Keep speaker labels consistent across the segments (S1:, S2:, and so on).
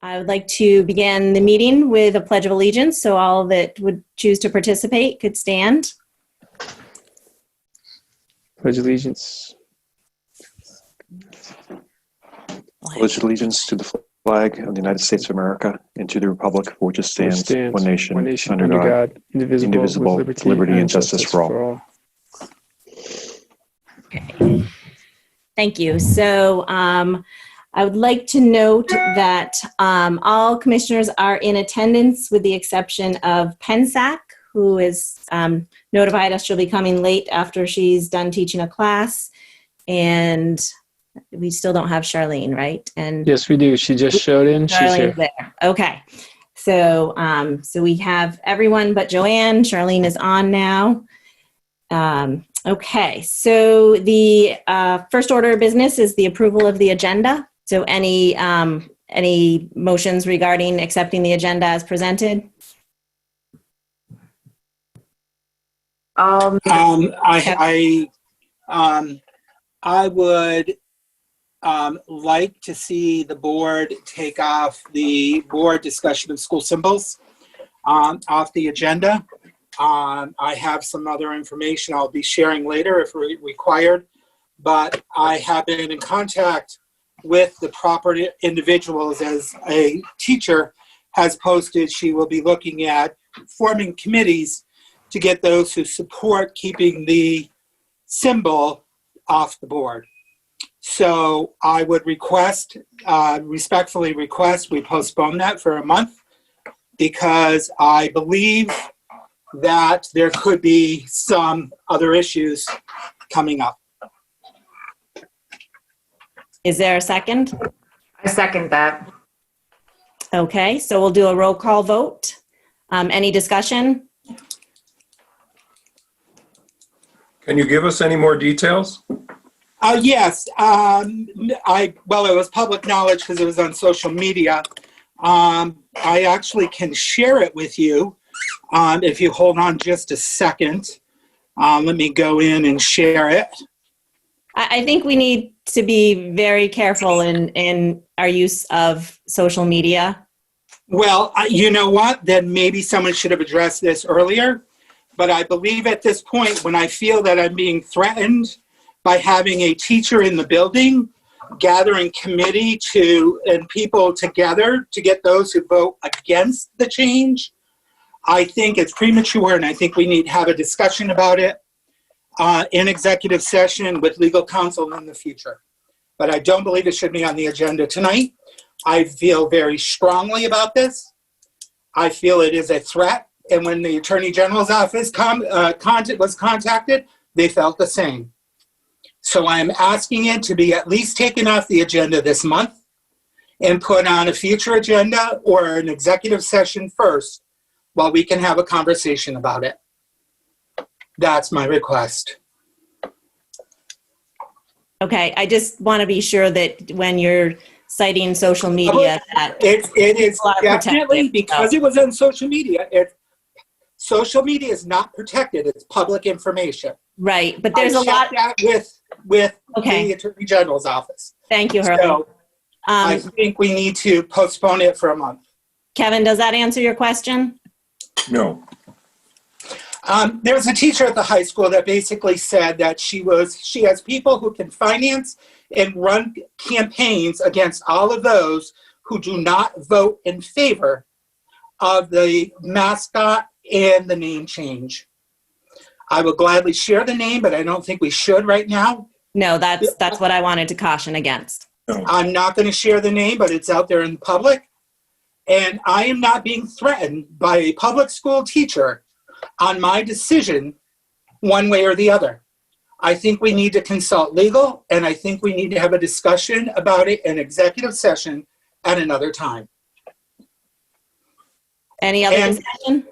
S1: I would like to begin the meeting with a Pledge of Allegiance, so all that would choose to participate could stand.
S2: Pledge allegiance.
S3: Pledge allegiance to the flag of the United States of America and to the republic for which it stands, one nation under God, indivisible, with liberty and justice for all.
S1: Okay. Thank you. So I would like to note that all commissioners are in attendance with the exception of Pensac, who has notified us she'll be coming late after she's done teaching a class. And we still don't have Charlene, right? And
S2: Yes, we do. She just showed in. She's here.
S1: there. Okay. So so we have everyone but Joanne. Charlene is on now. Okay. So the first order of business is the approval of the agenda. So any motions regarding accepting the agenda as presented?
S4: I would like to see the board take off the board discussion of school symbols off the agenda. I have some other information I'll be sharing later if required, but I have been in contact with the proper individuals. As a teacher has posted, she will be looking at forming committees to get those who support keeping the symbol off the board. So I would respectfully request we postpone that for a month, because I believe that there could be some other issues coming up.
S1: Is there a second?
S5: I second that.
S1: Okay, so we'll do a roll call vote. Any discussion?
S6: Can you give us any more details?
S4: Yes. Well, it was public knowledge because it was on social media. I actually can share it with you if you hold on just a second. Let me go in and share it.
S1: I think we need to be very careful in our use of social media.
S4: Well, you know what? Then maybe someone should have addressed this earlier. But I believe at this point, when I feel that I'm being threatened by having a teacher in the building, gathering committee and people together to get those who vote against the change, I think it's premature, and I think we need to have a discussion about it in executive session with legal counsel in the future. But I don't believe it should be on the agenda tonight. I feel very strongly about this. I feel it is a threat. And when the Attorney General's office was contacted, they felt the same. So I'm asking it to be at least taken off the agenda this month and put on a future agenda or an executive session first while we can have a conversation about it. That's my request.
S1: Okay, I just want to be sure that when you're citing social media, that
S4: it is definitely, because it was on social media, social media is not protected. It's public information.
S1: Right, but there's a lot
S4: that with the Attorney General's office.
S1: Thank you, Hurley.
S4: So I think we need to postpone it for a month.
S1: Kevin, does that answer your question?
S6: No.
S4: There was a teacher at the high school that basically said that she has people who can finance and run campaigns against all of those who do not vote in favor of the mascot and the name change. I will gladly share the name, but I don't think we should right now.
S1: No, that's what I wanted to caution against.
S6: No.
S4: I'm not going to share the name, but it's out there in the public. And I am not being threatened by a public school teacher on my decision one way or the other. I think we need to consult legal, and I think we need to have a discussion about it in executive session at another time.
S1: Any other discussion?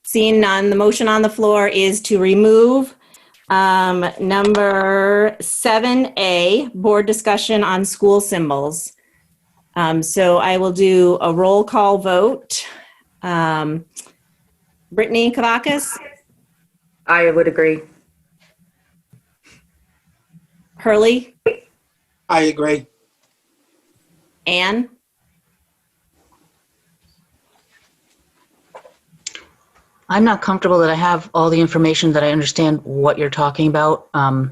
S1: Seeing none, the motion on the floor is to remove number 7A, board discussion on school symbols. So I will do a roll call vote. Brittany Kavakis?
S5: I would agree.
S1: Hurley?
S4: I agree.
S1: Anne?
S7: I'm not comfortable that I have all the information that I understand what you're talking about. I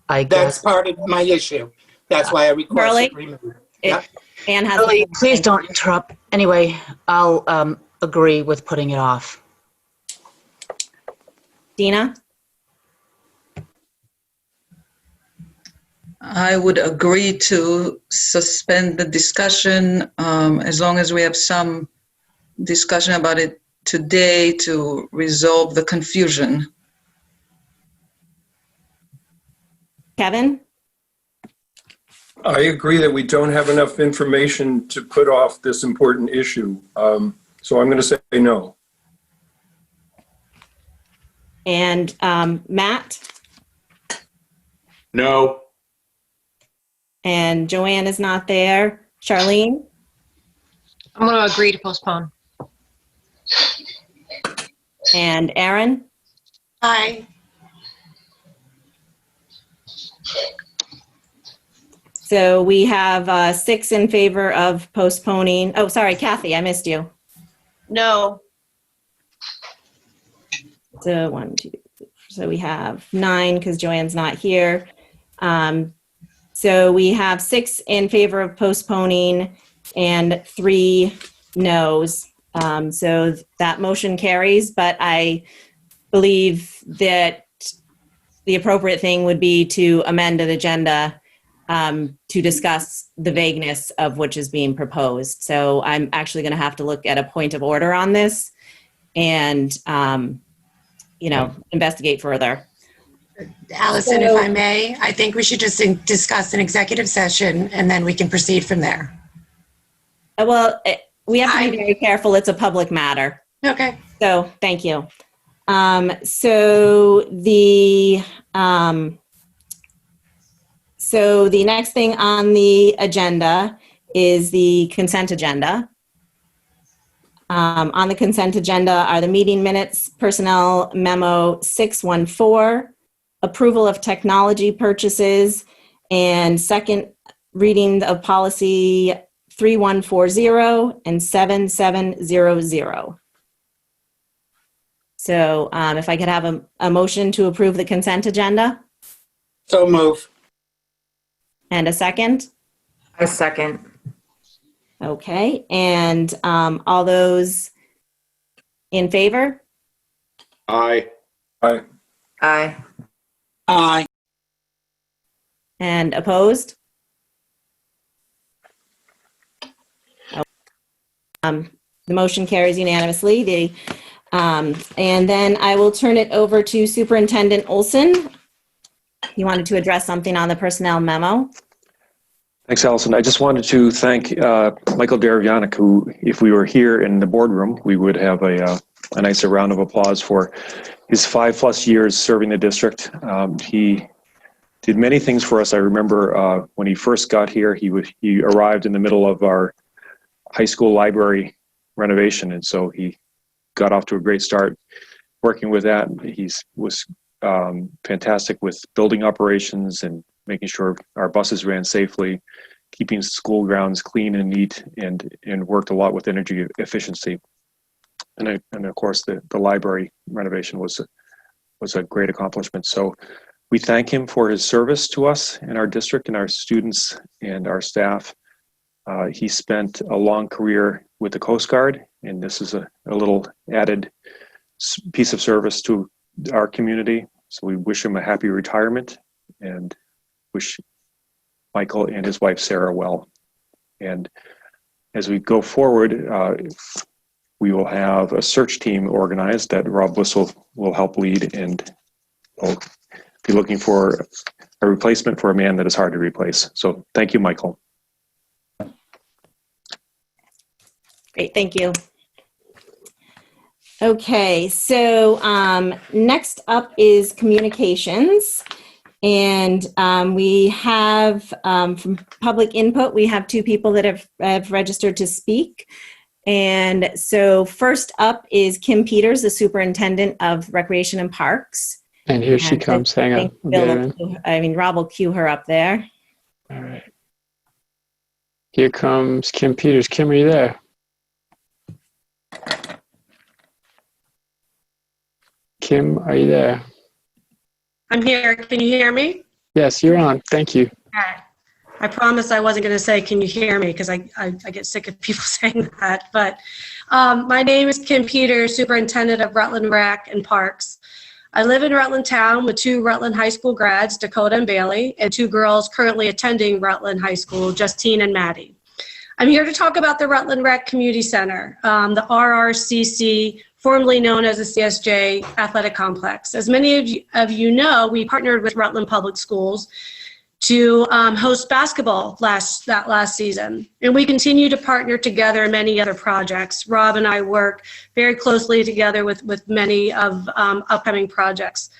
S4: That's
S7: guess.
S4: part of my issue. That's why I requested removal. Yeah.
S1: Anne has.
S7: Ellie, please don't interrupt. Anyway, I'll agree with putting it off.
S1: Dina?
S8: I would agree to suspend the discussion as long as we have some discussion about it today to resolve the confusion.
S1: Kevin?
S6: I agree that we don't have enough information to put off this important issue. So I'm going to say no.
S1: And Matt?
S9: No.
S1: And Joanne is not there. Charlene?
S10: I'm going to agree to postpone.
S1: And Aaron?
S10: Aye.
S1: So we have 6 in favor of postponing. Oh, sorry, Kathy, I missed you.
S10: No.
S1: So 1, 2. So we have 9 because Joanne's not here. So we have 6 in favor of postponing and 3 no's. So that motion carries, but I believe that the appropriate thing would be to amend an agenda to discuss the vagueness of which is being proposed. So I'm actually going to have to look at a point of order on this and, investigate further.
S11: Allison, if I may, I think we should just discuss an executive session and then we can proceed from there.
S1: Well, we have to be very careful. It's a public matter.
S11: Okay.
S1: So thank you. So the next thing on the agenda is the consent agenda. On the consent agenda are the meeting minutes, personnel memo 614, approval of technology purchases, and second reading of policy 3140 and 7700. So if I could have a motion to approve the consent agenda.
S4: So move.
S1: And a second?
S5: I second.
S1: Okay, and all those in favor?
S9: Aye.
S6: Aye.
S5: Aye.
S4: Aye.
S1: And opposed? The motion carries unanimously. And then I will turn it over to Superintendent Olson. You wanted to address something on the personnel memo?
S3: Thanks, Allison. I just wanted to thank Michael Daravianic, who, if we were here in the boardroom, we would have a nice round of applause for his 5+ years serving the district. He did many things for us. I remember when he first got here, he arrived in the middle of our high school library renovation, and so he got off to a great start working with that. He was fantastic with building operations and making sure our buses ran safely, keeping school grounds clean and neat, and worked a lot with energy efficiency. And of course, the library renovation was a great accomplishment. So we thank him for his service to us and our district and our students and our staff. He spent a long career with the Coast Guard, and this is a little added piece of service to our community. So we wish him a happy retirement and wish Michael and his wife Sarah well. And as we go forward, we will have a search team organized that Rob Whistle will help lead, and we'll be looking for a replacement for a man that is hard to replace. So thank you, Michael.
S1: Great, thank you. Okay, so next up is communications. And we have, from public input, we have 2 people that have registered to speak. And so first up is Kim Peters, the Superintendent of Recreation and Parks.
S2: And here she comes. Hang on.
S1: Rob will cue her up there.
S2: All right. Here comes Kim Peters. Kim, are you there? Kim, are you there?
S12: I'm here. Can you hear me?
S2: Yes, you're on. Thank you.
S12: Okay. I promised I wasn't going to say, can you hear me? Because I get sick of people saying that. But my name is Kim Peters, Superintendent of Rutland Rec and Parks. I live in Rutland Town with 2 Rutland High School grads, Dakota and Bailey, and 2 girls currently attending Rutland High School, Justine and Maddie. I'm here to talk about the Rutland Rec Community Center, the RRCC, formerly known as the CSJ Athletic Complex. As many of you know, we partnered with Rutland Public Schools to host basketball last season. And we continue to partner together in many other projects. Rob and I work very closely together with many of upcoming projects.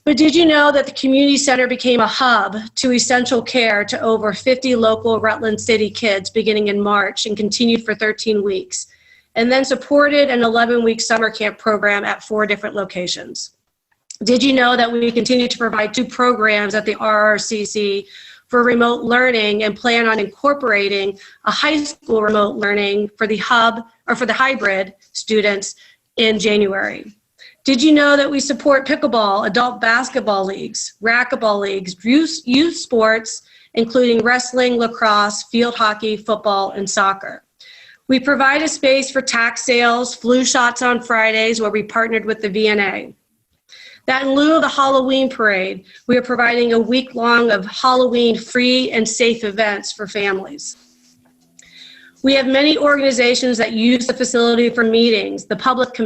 S12: But did you know that the community center became a hub to essential care to over 50 local Rutland City kids beginning in March and continued for 13 weeks, and then supported an 11-week summer camp program at 4 different locations? Did you know that we continue to provide 2 programs at the RRCC for remote learning and plan on incorporating a high school remote learning for the hub or for the hybrid students in January? Did you know that we support pickleball, adult basketball leagues, racquetball leagues, youth sports, including wrestling, lacrosse, field hockey, football, and soccer? We provide a space for tax sales, flu shots on Fridays, where we partnered with the VNA. That in lieu of the Halloween parade, we are providing a week-long of Halloween free and safe events for families. We have many organizations that use the facility for meetings. The public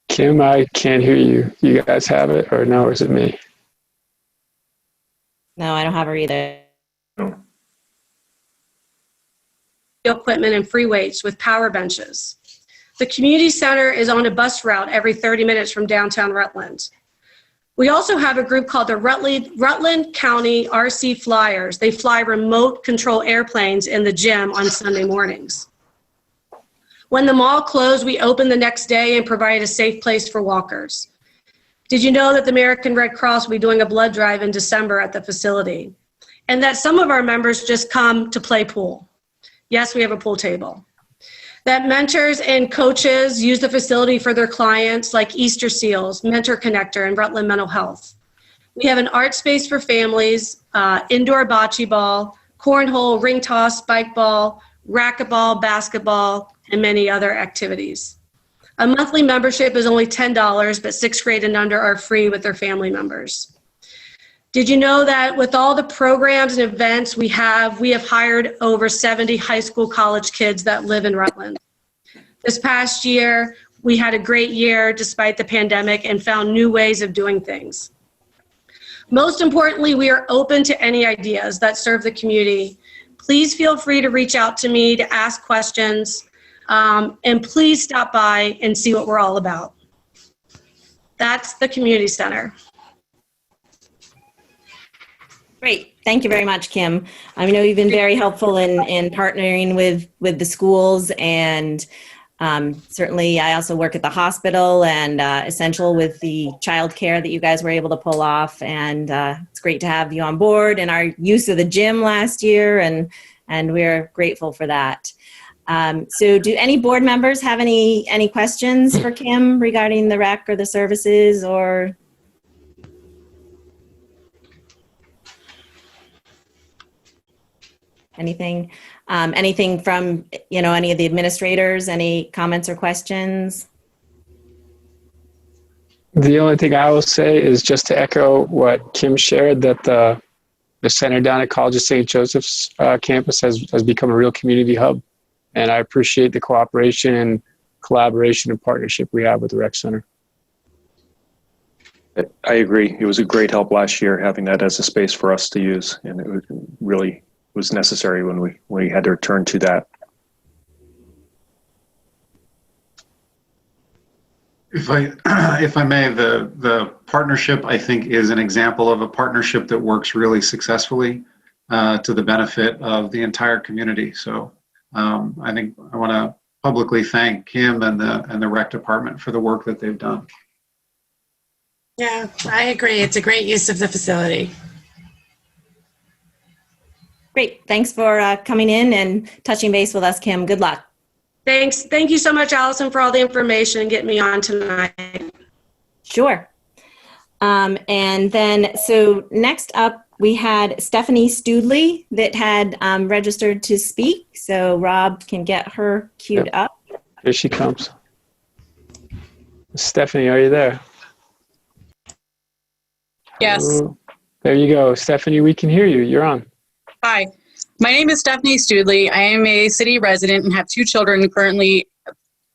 S2: Kim, I can't hear you. You guys have it, or no, or is it me?
S1: No, I don't have her either.
S12: equipment and free weights with power benches. The community center is on a bus route every 30 minutes from downtown Rutland. We also have a group called the Rutland County RC Flyers. They fly remote control airplanes in the gym on Sunday mornings. When the mall closed, we opened the next day and provided a safe place for walkers. Did you know that the American Red Cross will be doing a blood drive in December at the facility? And that some of our members just come to play pool. Yes, we have a pool table. That mentors and coaches use the facility for their clients like Easter Seals, Mentor Connector, and Rutland Mental Health. We have an art space for families, indoor bocce ball, cornhole, ring toss, spike ball, racquetball, basketball, and many other activities. A monthly membership is only $10, but 6th grade and under are free with their family members. Did you know that with all the programs and events we have hired over 70 high school, college kids that live in Rutland? This past year, we had a great year despite the pandemic and found new ways of doing things. Most importantly, we are open to any ideas that serve the community. Please feel free to reach out to me to ask questions, and please stop by and see what we're all about. That's the community center.
S1: Great. Thank you very much, Kim. I know you've been very helpful in partnering with the schools, and certainly I also work at the hospital and Essential with the childcare that you guys were able to pull off. And it's great to have you on board and our use of the gym last year, and we're grateful for that. So do any board members have any questions for Kim regarding the rec or the services or? Anything from, any of the administrators, any comments or questions?
S2: The only thing I will say is just to echo what Kim shared, that the center down at College of St. Joseph's campus has become a real community hub. And I appreciate the cooperation and collaboration and partnership we have with the rec center.
S3: I agree. It was a great help last year having that as a space for us to use, and it really was necessary when we had to return to that.
S13: If I may, the partnership, I think, is an example of a partnership that works really successfully to the benefit of the entire community. So I think I want to publicly thank Kim and the rec department for the work that they've done.
S11: Yeah, I agree. It's a great use of the facility.
S1: Great. Thanks for coming in and touching base with us, Kim. Good luck.
S12: Thanks. Thank you so much, Allison, for all the information and getting me on tonight.
S1: Sure. And then, so next up, we had Stephanie Studley that had registered to speak. So Rob can get her queued up.
S2: Here she comes. Stephanie, are you there?
S14: Yes.
S2: Oh, there you go. Stephanie, we can hear you. You're on.
S14: Hi. My name is Stephanie Studley. I am a city resident and have 2 children currently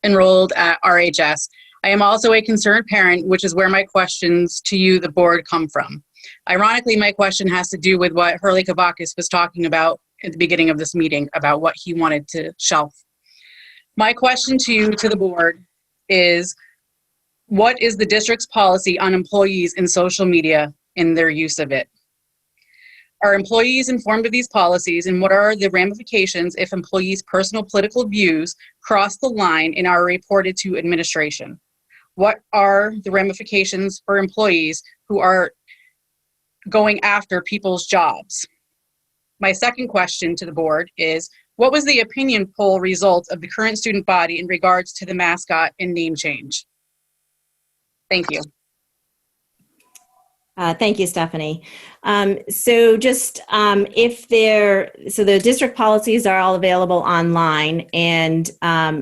S14: enrolled at RHS. I am also a concerned parent, which is where my questions to you, the board, come from. Ironically, my question has to do with what Hurley Kavakis was talking about at the beginning of this meeting about what he wanted to shelf. My question to you, to the board, is what is the district's policy on employees in social media and their use of it? Are employees informed of these policies, and what are the ramifications if employees' personal political views cross the line and are reported to administration? What are the ramifications for employees who are going after people's jobs? My second question to the board is, what was the opinion poll result of the current student body in regards to the mascot and name change? Thank you.
S1: Thank you, Stephanie. So just so the district policies are all available online, and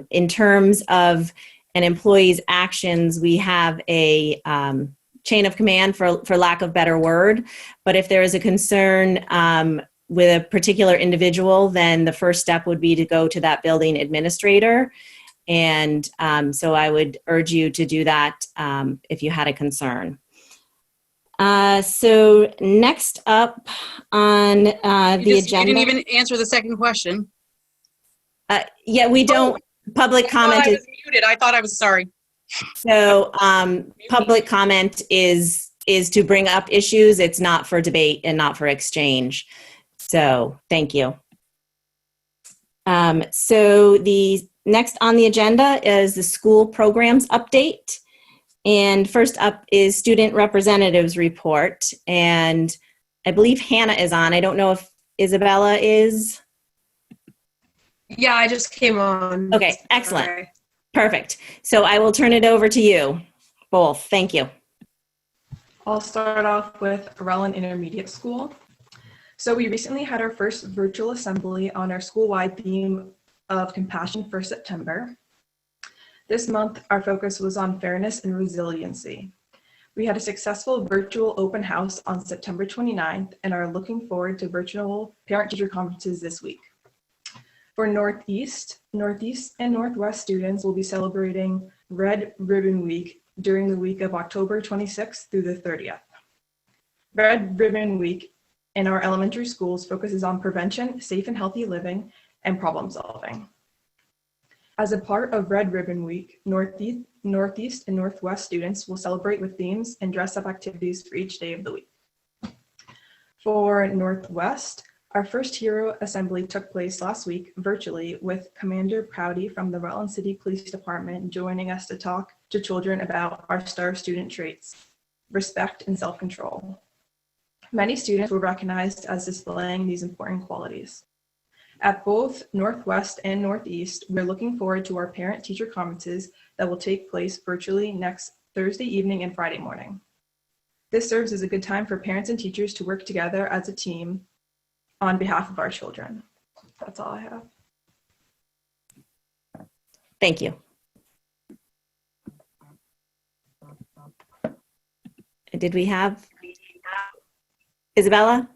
S1: in terms of an employee's actions, we have a chain of command, for lack of better word. But if there is a concern with a particular individual, then the first step would be to go to that building administrator. And so I would urge you to do that if you had a concern. So next up on the agenda.
S14: You didn't even answer the second question.
S1: Yeah, we don't. Public comment
S14: I was muted. I thought I was sorry.
S1: So public comment is to bring up issues. It's not for debate and not for exchange. So thank you. So the next on the agenda is the school programs update. And first up is student representatives report. And I believe Hannah is on. I don't know if Isabella is.
S15: Yeah, I just came on.
S1: Okay, excellent. Sorry. Perfect. So I will turn it over to you both. Thank you.
S15: I'll start off with Rutland Intermediate School. So we recently had our first virtual assembly on our school-wide theme of compassion for September. This month, our focus was on fairness and resiliency. We had a successful virtual open house on September 29th and are looking forward to virtual parent-teacher conferences this week. For Northeast, and Northwest students will be celebrating Red Ribbon Week during the week of October 26th through the 30th. Red Ribbon Week in our elementary schools focuses on prevention, safe and healthy living, and problem solving. As a part of Red Ribbon Week, Northeast and Northwest students will celebrate with themes and dress-up activities for each day of the week. For Northwest, our first Hero Assembly took place last week virtually with Commander Prouty from the Rutland City Police Department joining us to talk to children about our STAR student traits, respect and self-control. Many students were recognized as displaying these important qualities. At both Northwest and Northeast, we're looking forward to our parent-teacher conferences that will take place virtually next Thursday evening and Friday morning. This serves as a good time for parents and teachers to work together as a team on behalf of our children. That's all I have.
S1: Thank you. Did we have Isabella?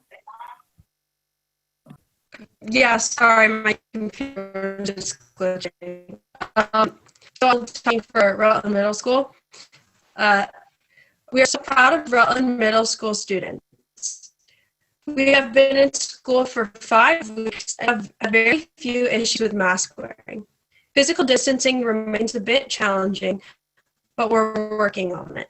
S15: Yeah, sorry, my computer is glitching. So I'm talking for Rutland Middle School. We are so proud of Rutland Middle School students. We have been in school for 5 weeks and have very few issues with mask wearing. Physical distancing remains a bit challenging, but we're working on it.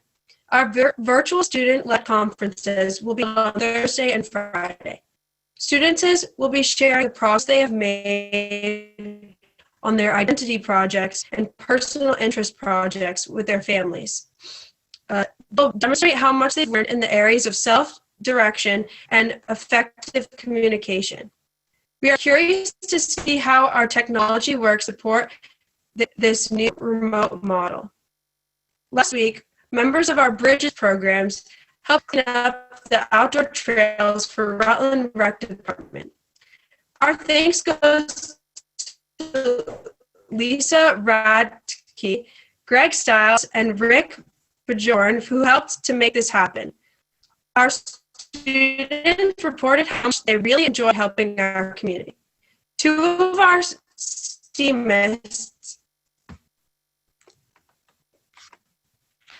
S15: Our virtual student-led conferences will be on Thursday and Friday. Students will be sharing the progress they have made on their identity projects and personal interest projects with their families.
S12: They'll demonstrate how much they've learned in the areas of self-direction and effective communication. We are curious to see how our technology works support this new remote model. Last week, members of our Bridges programs helped clean up the outdoor trails for Rutland Rec Department. Our thanks goes to Lisa Radke, Greg Stiles, and Rick Bajorn, who helped to make this happen. Our students reported how much they really enjoy helping our community. Two of our STEAMists.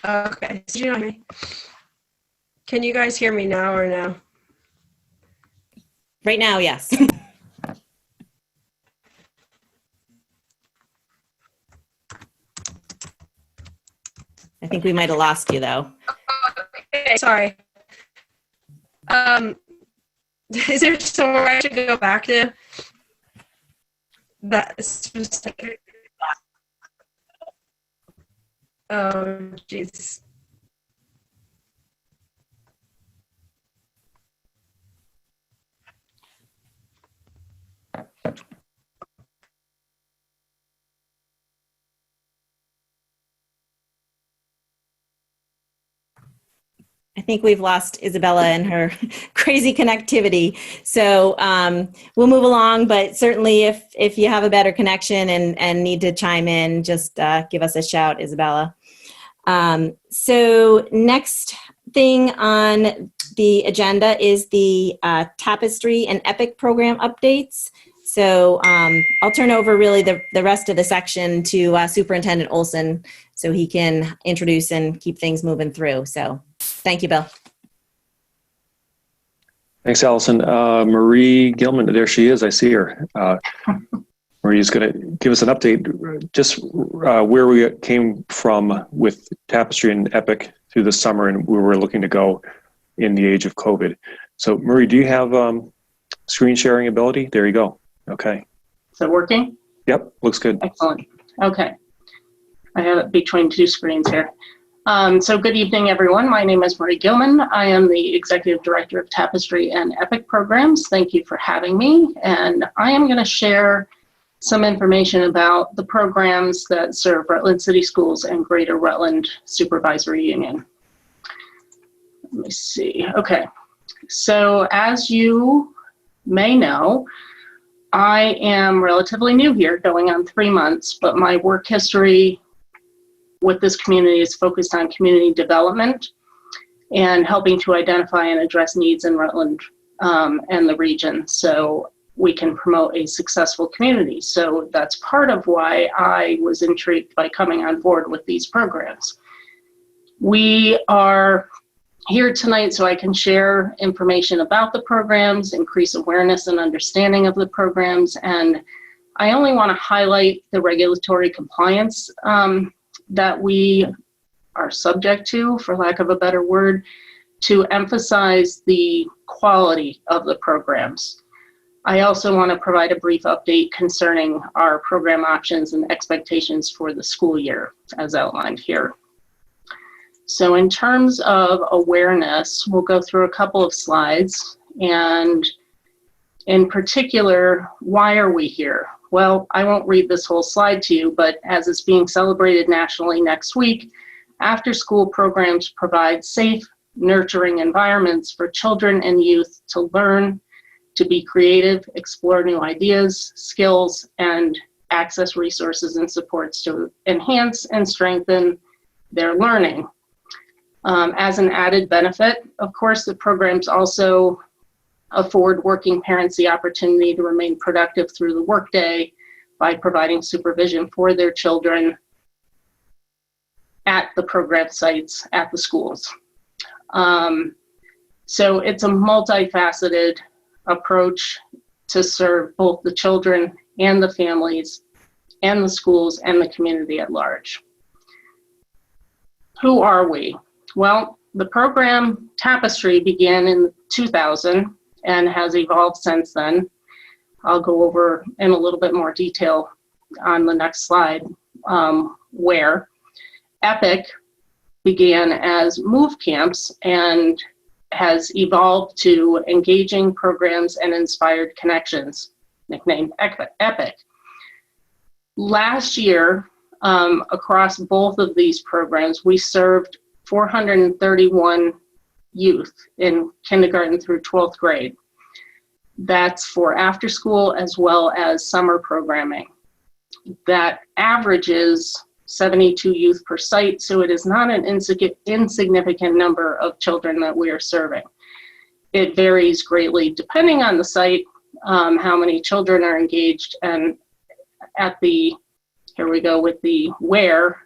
S12: Okay, did you not hear me? Can you guys hear me now or no?
S1: Right now, yes. I think we might have lost you, though.
S12: Okay, sorry. Is there somewhere I should go back to? That specific. Oh, jeez.
S1: I think we've lost Isabella and her crazy connectivity. So we'll move along, but certainly if you have a better connection and need to chime in, just give us a shout, Isabella. So next thing on the agenda is the Tapestry and EPIC program updates. So I'll turn over really the rest of the section to Superintendent Olson so he can introduce and keep things moving through. So thank you, Bill.
S3: Thanks, Allison. Marie Gilman, there she is. I see her. Marie's going to give us an update, just where we came from with Tapestry and EPIC through the summer and where we're looking to go in the age of COVID. So Marie, do you have screen sharing ability? There you go. Okay.
S16: Is that working?
S3: Yep, looks good.
S16: Excellent. Okay. I have it between two screens here. So good evening, everyone. My name is Marie Gilman. I am the Executive Director of Tapestry and EPIC programs. Thank you for having me. And I am going to share some information about the programs that serve Rutland City Schools and Greater Rutland Supervisory Union. Let me see. Okay. So as you may know, I am relatively new here, going on 3 months, but my work history with this community is focused on community development and helping to identify and address needs in Rutland and the region so we can promote a successful community. So that's part of why I was intrigued by coming on board with these programs. We are here tonight so I can share information about the programs, increase awareness and understanding of the programs, and I only want to highlight the regulatory compliance that we are subject to, for lack of a better word, to emphasize the quality of the programs. I also want to provide a brief update concerning our program options and expectations for the school year, as outlined here. So in terms of awareness, we'll go through a couple of slides, and in particular, why are we here? Well, I won't read this whole slide to you, but as it's being celebrated nationally next week, after-school programs provide safe, nurturing environments for children and youth to learn, to be creative, explore new ideas, skills, and access resources and supports to enhance and strengthen their learning. As an added benefit, of course, the programs also afford working parents the opportunity to remain productive through the workday by providing supervision for their children at the program sites at the schools. So it's a multifaceted approach to serve both the children and the families and the schools and the community at large. Who are we? Well, the program Tapestry began in 2000 and has evolved since then. I'll go over in a little bit more detail on the next slide where. EPIC began as move camps and has evolved to engaging programs and inspired connections, nicknamed EPIC. Last year, across both of these programs, we served 431 youth in kindergarten through 12th grade. That's for after school as well as summer programming. That averages 72 youth per site, so it is not an insignificant number of children that we are serving. It varies greatly depending on the site, how many children are engaged, and at the, here we go with the where,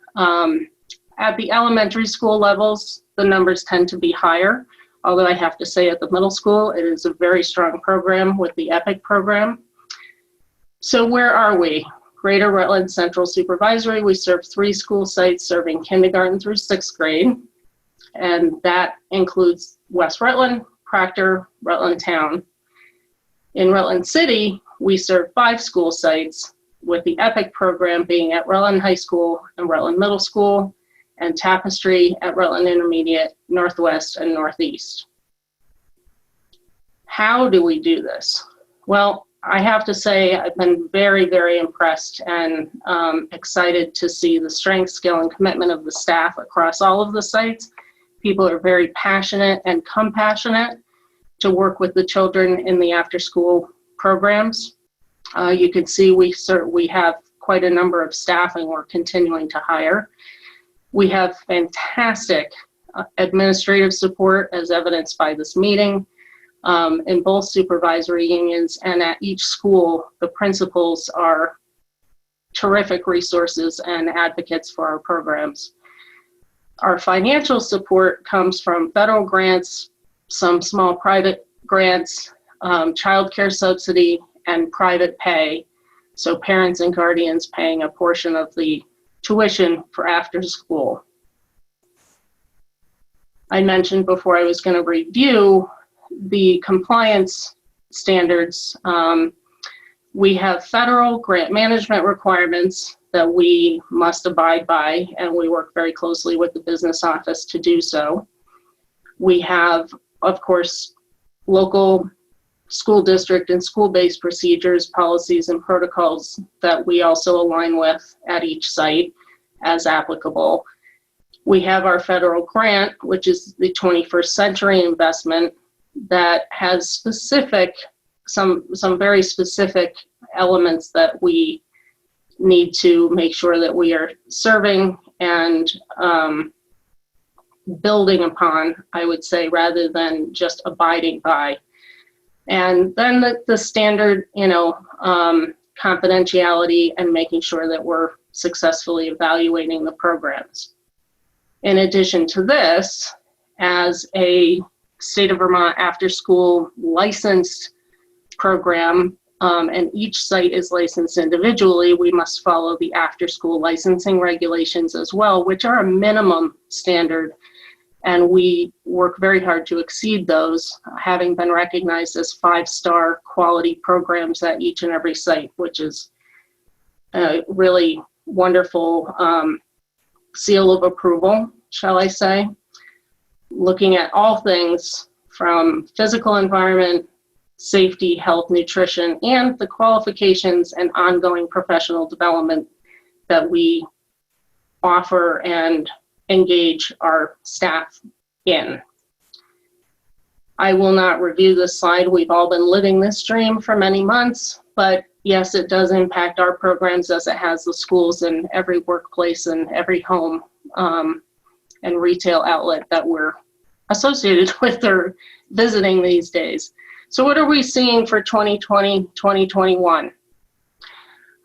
S16: at the elementary school levels, the numbers tend to be higher, although I have to say at the middle school, it is a very strong program with the EPIC program. So where are we? Greater Rutland Central Supervisory, we serve 3 school sites serving kindergarten through 6th grade, and that includes West Rutland, Proctor, Rutland Town. In Rutland City, we serve 5 school sites, with the EPIC program being at Rutland High School and Rutland Middle School, and Tapestry at Rutland Intermediate, Northwest, and Northeast. How do we do this? Well, I have to say I've been very, very impressed and excited to see the strength, skill, and commitment of the staff across all of the sites. People are very passionate and compassionate to work with the children in the after-school programs. You can see we have quite a number of staff, and we're continuing to hire. We have fantastic administrative support, as evidenced by this meeting. In both supervisory unions and at each school, the principals are terrific resources and advocates for our programs. Our financial support comes from federal grants, some small private grants, child care subsidy, and private pay. So parents and guardians paying a portion of the tuition for after school. I mentioned before I was going to review the compliance standards. We have federal grant management requirements that we must abide by, and we work very closely with the business office to do so. We have, of course, local school district and school-based procedures, policies, and protocols that we also align with at each site as applicable. We have our federal grant, which is the 21st Century Investment, that has some very specific elements that we need to make sure that we are serving and building upon, I would say, rather than just abiding by. And then the standard, confidentiality and making sure that we're successfully evaluating the programs. In addition to this, as a State of Vermont after-school licensed program, and each site is licensed individually, we must follow the after-school licensing regulations as well, which are a minimum standard, and we work very hard to exceed those, having been recognized as 5-star quality programs at each and every site, which is a really wonderful seal of approval, shall I say. Looking at all things from physical environment, safety, health, nutrition, and the qualifications and ongoing professional development that we offer and engage our staff in. I will not review this slide. We've all been living this dream for many months, but yes, it does impact our programs as it has the schools and every workplace and every home and retail outlet that we're associated with or visiting these days. So what are we seeing for 2020, 2021?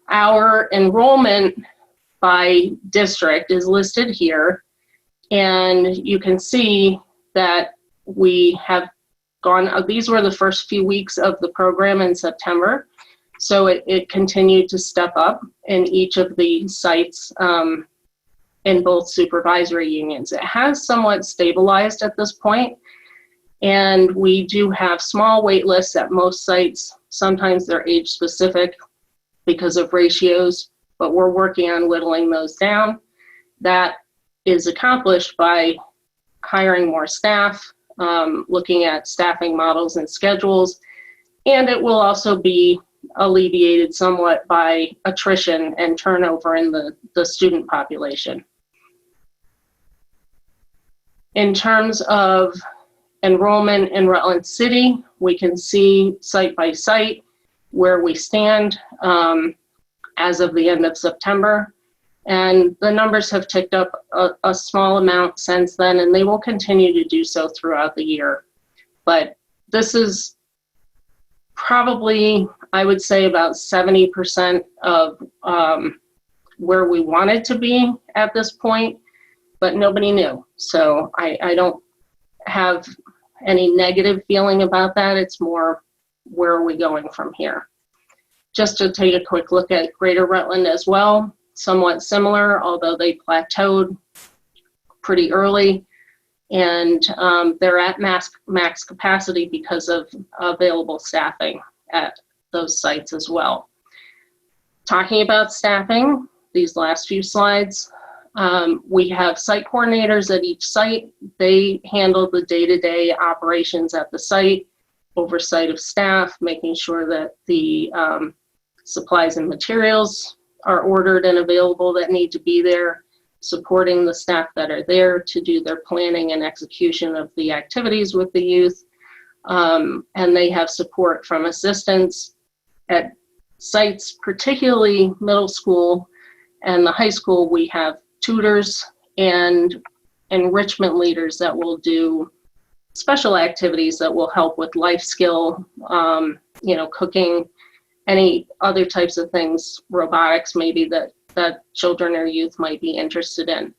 S16: Our enrollment by district is listed here, and you can see that we have gone, these were the first few weeks of the program in September, so it continued to step up in each of the sites in both supervisory unions. It has somewhat stabilized at this point, and we do have small wait lists at most sites. Sometimes they're age specific because of ratios, but we're working on whittling those down. That is accomplished by hiring more staff, looking at staffing models and schedules, and it will also be alleviated somewhat by attrition and turnover in the student population. In terms of enrollment in Rutland City, we can see site by site where we stand as of the end of September. And the numbers have ticked up a small amount since then, and they will continue to do so throughout the year. But this is probably, I would say, about 70% of where we wanted to be at this point, but nobody knew. So I don't have any negative feeling about that. It's more, where are we going from here? Just to take a quick look at Greater Rutland as well, somewhat similar, although they plateaued pretty early, and they're at max capacity because of available staffing at those sites as well. Talking about staffing, these last few slides, we have site coordinators at each site. They handle the day-to-day operations at the site, oversight of staff, making sure that the supplies and materials are ordered and available that need to be there, supporting the staff that are there to do their planning and execution of the activities with the youth. And they have support from assistants at sites, particularly middle school and the high school. We have tutors and enrichment leaders that will do special activities that will help with life skill, cooking, any other types of things, robotics maybe that children or youth might be interested in.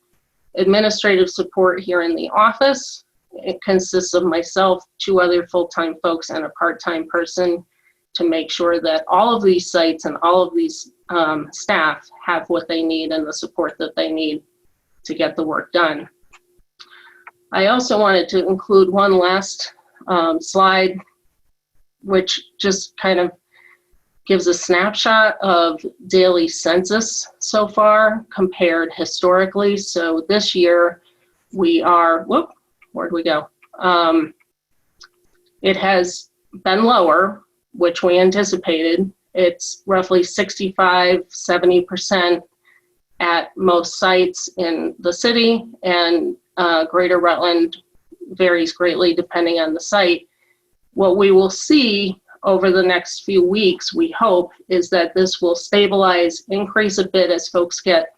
S16: Administrative support here in the office, it consists of myself, 2 other full-time folks, and a part-time person to make sure that all of these sites and all of these staff have what they need and the support that they need to get the work done. I also wanted to include one last slide, which just kind of gives a snapshot of daily census so far compared historically. So this year we are, where'd we go? It has been lower, which we anticipated. It's roughly 65–70% at most sites in the city, and Greater Rutland varies greatly depending on the site. What we will see over the next few weeks, we hope, is that this will stabilize, increase a bit as folks get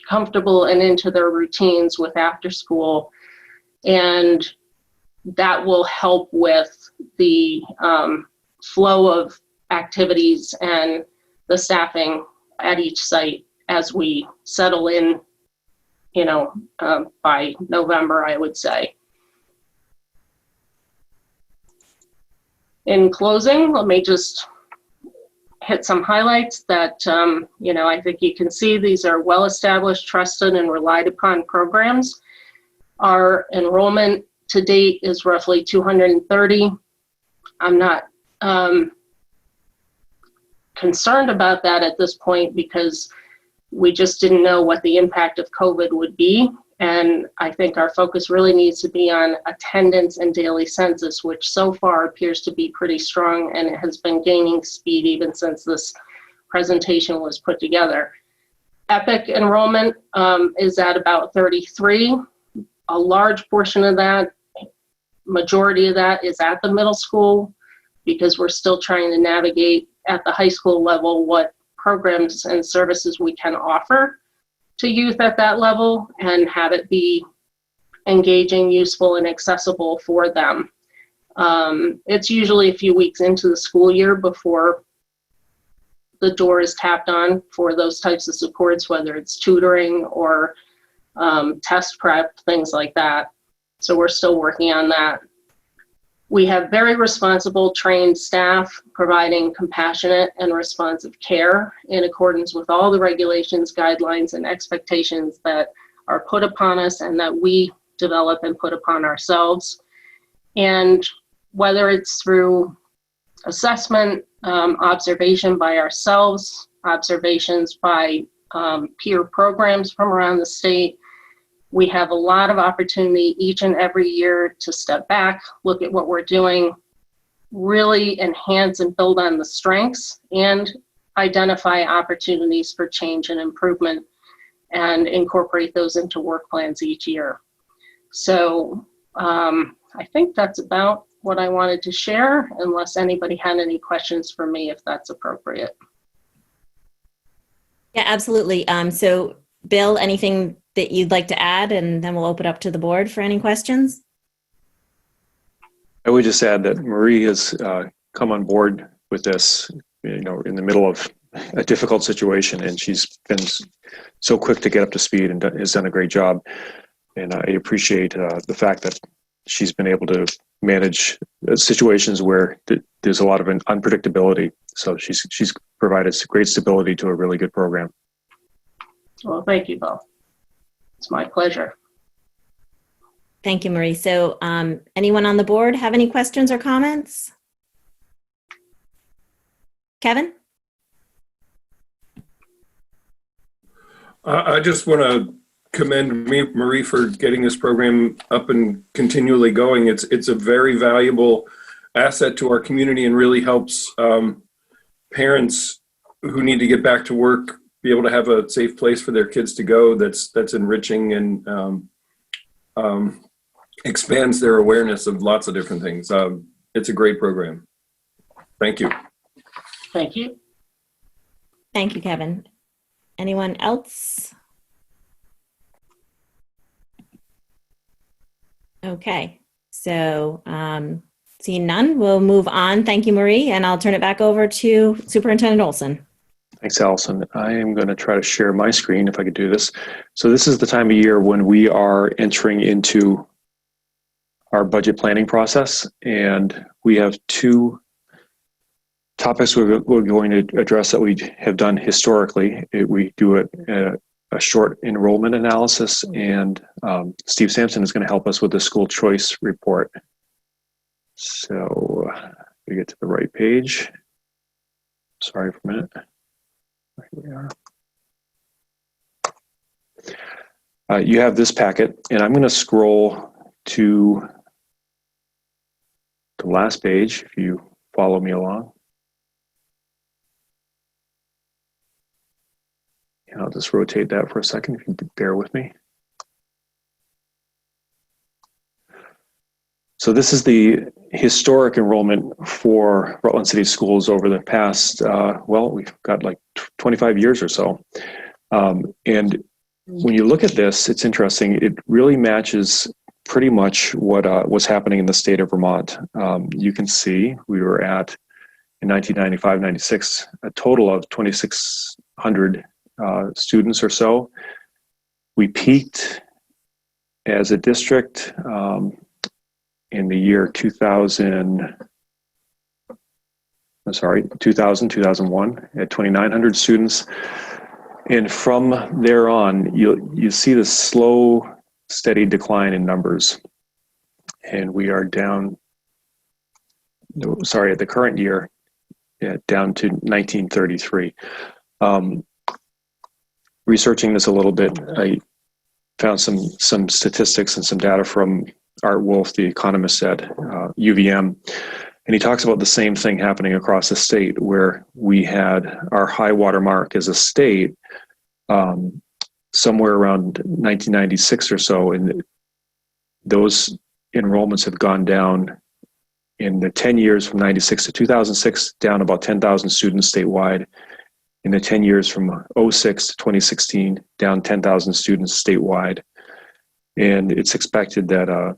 S16: comfortable and into their routines with after school, and that will help with the flow of activities and the staffing at each site as we settle in, by November, I would say. In closing, let me just hit some highlights that, I think you can see these are well-established, trusted, and relied upon programs. Our enrollment to date is roughly 230. I'm not concerned about that at this point because we just didn't know what the impact of COVID would be. And I think our focus really needs to be on attendance and daily census, which so far appears to be pretty strong, and it has been gaining speed even since this presentation was put together. EPIC enrollment is at about 33. A large portion of that, majority of that, is at the middle school because we're still trying to navigate at the high school level what programs and services we can offer to youth at that level and have it be engaging, useful, and accessible for them. It's usually a few weeks into the school year before the door is tapped on for those types of supports, whether it's tutoring or test prep, things like that. So we're still working on that. We have very responsible, trained staff providing compassionate and responsive care in accordance with all the regulations, guidelines, and expectations that are put upon us and that we develop and put upon ourselves. And whether it's through assessment, observation by ourselves, observations by peer programs from around the state, We have a lot of opportunity each and every year to step back, look at what we're doing, really enhance and build on the strengths, and identify opportunities for change and improvement, and incorporate those into work plans each year. So I think that's about what I wanted to share, unless anybody had any questions for me, if that's appropriate.
S1: Yeah, absolutely. So Bill, anything that you'd like to add, and then we'll open up to the board for any questions?
S3: I would just add that Marie has come on board with this, in the middle of a difficult situation, and she's been so quick to get up to speed and has done a great job. And I appreciate the fact that she's been able to manage situations where there's a lot of unpredictability. So she's provided great stability to a really good program.
S16: Well, thank you, Bill. It's my pleasure.
S1: Thank you, Marie. So anyone on the board have any questions or comments? Kevin?
S6: I just want to commend Marie for getting this program up and continually going. It's a very valuable asset to our community and really helps parents who need to get back to work be able to have a safe place for their kids to go that's enriching and expands their awareness of lots of different things. It's a great program. Thank you.
S16: Thank you.
S1: Thank you, Kevin. Anyone else? Okay, so seeing none, we'll move on. Thank you, Marie, and I'll turn it back over to Superintendent Olson.
S3: Thanks, Allison. I am going to try to share my screen if I could do this. So this is the time of year when we are entering into our budget planning process, and we have two topics we're going to address that we have done historically. We do a short enrollment analysis, and Steve Sampson is going to help us with the school choice report. So we get to the right page. Sorry for a minute. Here we are. You have this packet, and I'm going to scroll to the last page if you follow me along. And I'll just rotate that for a second if you bear with me. So this is the historic enrollment for Rutland City Schools over the past, well, we've got like 25 years or so. And when you look at this, it's interesting. It really matches pretty much what was happening in the state of Vermont. You can see we were at, in 1995-96, a total of 2,600 students or so. We peaked as a district in the year 2001 at 2,900 students. And from there on, you see the slow, steady decline in numbers. And we are down, at the current year, down to 1933. Researching this a little bit, I found some statistics and some data from Art Wolf, the economist at UVM, and he talks about the same thing happening across the state, where we had our high water mark as a state somewhere around 1996 or so, and those enrollments have gone down in the 10 years from 96 to 2006, down about 10,000 students statewide. In the 10 years from 06 to 2016, down 10,000 students statewide. And it's expected that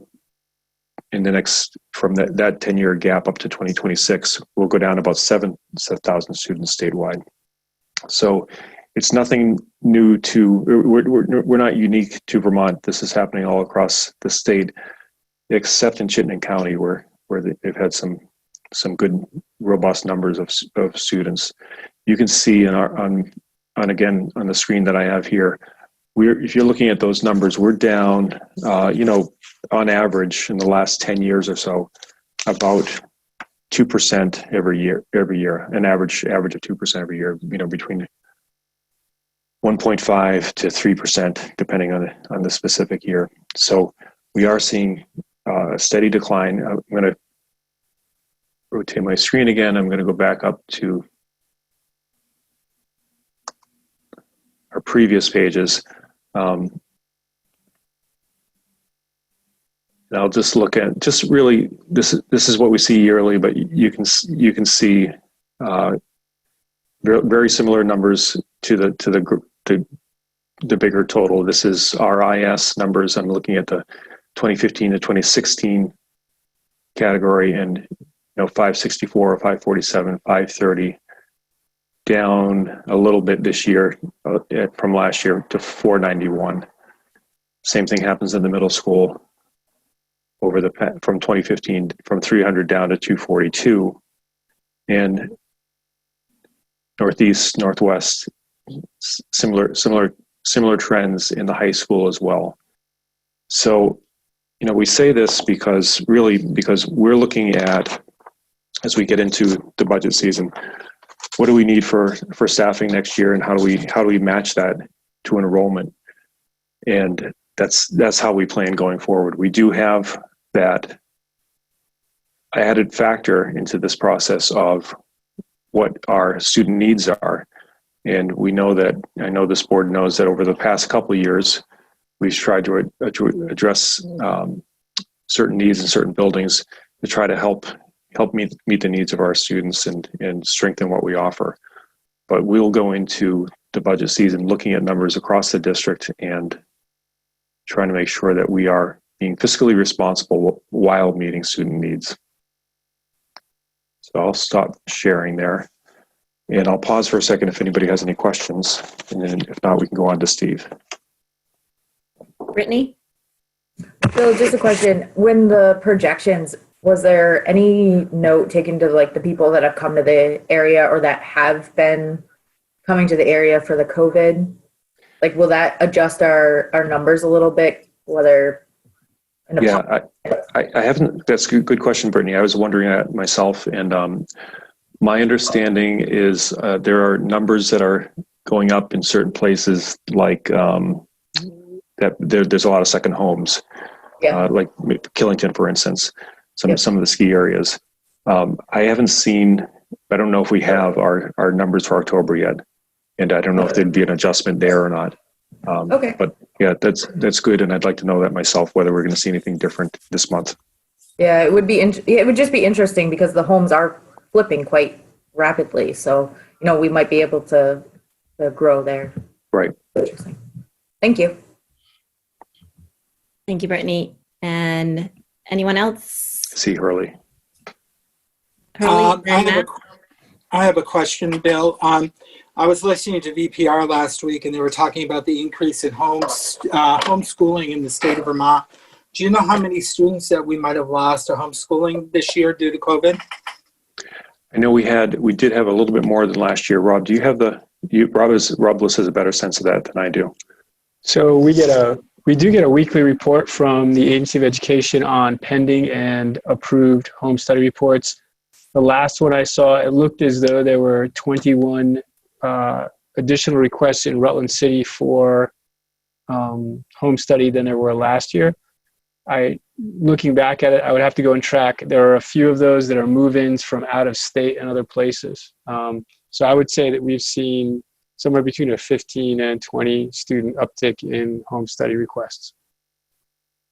S3: in the next, from that 10-year gap up to 2026, we'll go down about 7,000 students statewide. So it's nothing new we're not unique to Vermont. This is happening all across the state, except in Chittenden County, where they've had some good, robust numbers of students. You can see on the screen that I have here, if you're looking at those numbers, we're down, on average in the last 10 years or so, about 2% every year, an average of 2% every year, between 1.5 to 3%, depending on the specific year. So we are seeing a steady decline. I'm going to rotate my screen again. I'm going to go back up to our previous pages. And I'll just look at really this is what we see yearly, but you can see very similar numbers to the bigger total. This is RIS numbers. I'm looking at the 2015 to 2016 category, and 564, 547, 530, down a little bit this year from last year to 491. Same thing happens in the middle school from 2015, from 300 down to 242, and Northeast, Northwest, similar trends in the high school as well. So, we say this because we're looking at, as we get into the budget season, what do we need for staffing next year, and how do we match that to enrollment? And that's how we plan going forward. We do have that added factor into this process of what our student needs are. And I know this board knows that over the past couple of years, we've tried to address certain needs in certain buildings to try to help meet the needs of our students and strengthen what we offer. But we'll go into the budget season looking at numbers across the district and trying to make sure that we are being fiscally responsible while meeting student needs. So I'll stop sharing there, and I'll pause for a second if anybody has any questions, and then if not, we can go on to Steve.
S1: Brittany?
S17: So just a question, when the projections, was there any note taken to the people that have come to the area or that have been coming to the area for the COVID? Will that adjust our numbers a little bit, whether?
S3: Yeah, I haven't, that's a good question, Brittany. I was wondering that myself, and my understanding is there are numbers that are going up in certain places, that there's a lot of second homes, like Killington, for instance, some of the ski areas. I haven't seen, I don't know if we have our numbers for October yet, and I don't know if there'd be an adjustment there or not.
S17: Okay.
S3: But yeah, that's good, and I'd like to know that myself, whether we're going to see anything different this month.
S17: Yeah, it would just be interesting because the homes are flipping quite rapidly. So, we might be able to grow there.
S3: Right.
S17: Interesting. Thank you.
S1: Thank you, Brittany. And anyone else?
S3: See Hurley.
S4: I have a question, Bill. I was listening to VPR last week, and they were talking about the increase in homeschooling in the state of Vermont. Do you know how many students that we might have lost to homeschooling this year due to COVID?
S3: I know we did have a little bit more than last year. Rob, do you have Rob Bliss has a better sense of that than I do.
S2: So we do get a weekly report from the Agency of Education on pending and approved home study reports. The last one I saw, it looked as though there were 21 additional requests in Rutland City for home study than there were last year. Looking back at it, I would have to go and track. There are a few of those that are move-ins from out of state and other places. So I would say that we've seen somewhere between a 15 and 20 student uptick in home study requests.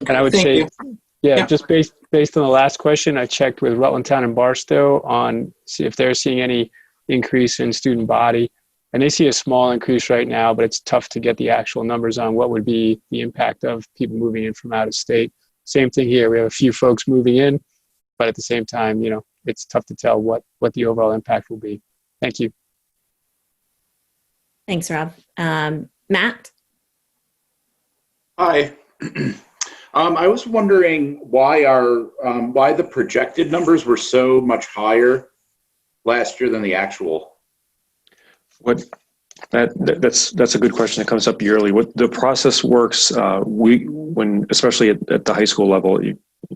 S2: And I would say, just based on the last question, I checked with Rutland Town and Barstow on see if they're seeing any increase in student body. And they see a small increase right now, but it's tough to get the actual numbers on what would be the impact of people moving in from out of state. Same thing here. We have a few folks moving in, but at the same time, it's tough to tell what the overall impact will be. Thank you.
S1: Thanks, Rob. Matt?
S9: Hi. I was wondering why the projected numbers were so much higher last year than the actual.
S3: That's a good question that comes up yearly. What the process works, when especially at the high school level,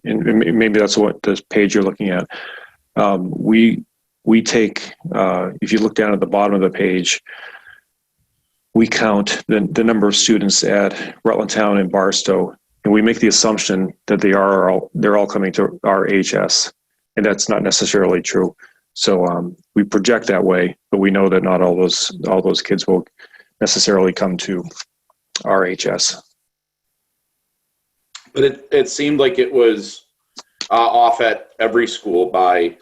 S3: and maybe that's what this page you're looking at. We take, if you look down at the bottom of the page, we count the number of students at Rutland Town and Barstow, and we make the assumption that they're all coming to our HS, and that's not necessarily true. So we project that way, but we know that not all those kids will necessarily come to RHS.
S9: But it seemed like it was off at every school by,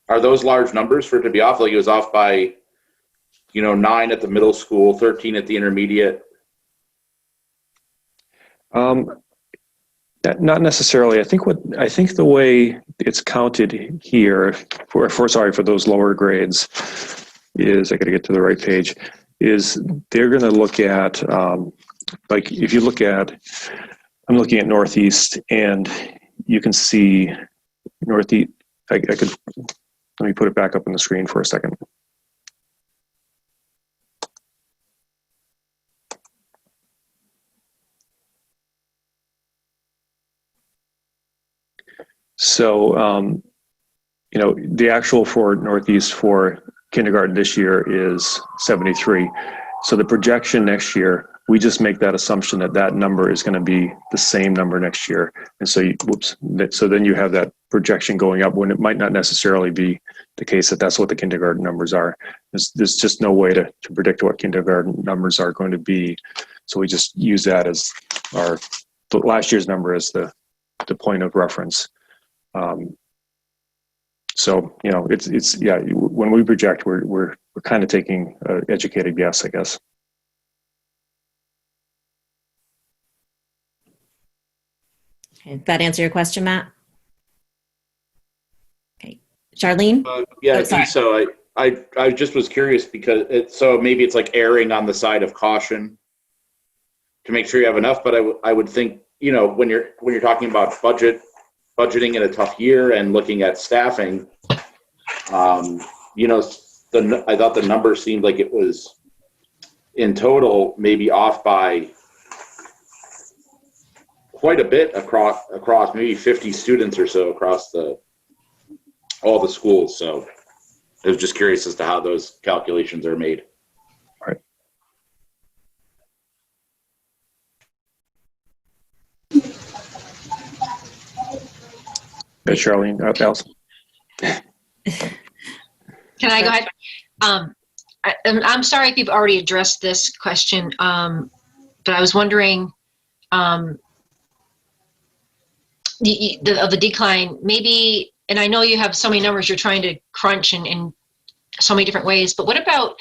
S9: are those large numbers for it to be off? Like it was off by, 9 at the middle school, 13 at the intermediate?
S3: Not necessarily. I think the way it's counted here for those lower grades is, I got to get to the right page, is they're going to look at, like if you look at, I'm looking at Northeast, and you can see Northeast, let me put it back up on the screen for a second. So, the actual for Northeast for kindergarten this year is 73. So the projection next year, we just make that assumption that number is going to be the same number next year. And so, so then you have that projection going up when it might not necessarily be the case that that's what the kindergarten numbers are. There's just no way to predict what kindergarten numbers are going to be. So we just use that as last year's number as the point of reference. So it's when we project, we're kind of taking an educated guess, I guess.
S1: Okay, did that answer your question, Matt? Okay, Charlene?
S9: Yeah, I think so. I just was curious because so maybe it's like erring on the side of caution to make sure you have enough. But I would think when you're talking about budgeting in a tough year and looking at staffing, I thought the number seemed like it was in total maybe off by quite a bit across maybe 50 students or so across all the schools. So I was just curious as to how those calculations are made.
S3: Right. Hey, Charlene, Allison.
S10: Can I go ahead? I'm sorry if you've already addressed this question, but I was wondering of the decline, maybe, and I know you have so many numbers you're trying to crunch in so many different ways, but what about,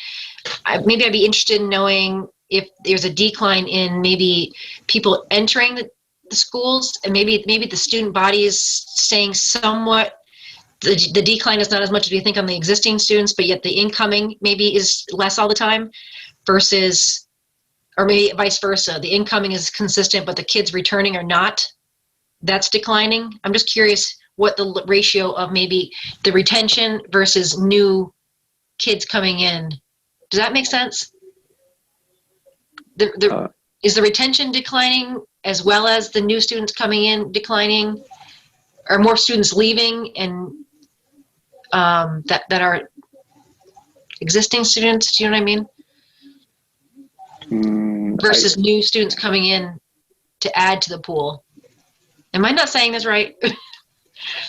S10: maybe I'd be interested in knowing if there's a decline in maybe people entering the schools, and maybe the student body is staying somewhat, the decline is not as much as we think on the existing students, but yet the incoming maybe is less all the time versus, or maybe vice versa. The incoming is consistent, but the kids returning are not. That's declining. I'm just curious what the ratio of maybe the retention versus new kids coming in. Does that make sense? Is the retention declining as well as the new students coming in declining? Are more students leaving and that are existing students? Do you know what I mean? Versus new students coming in to add to the pool. Am I not saying this right?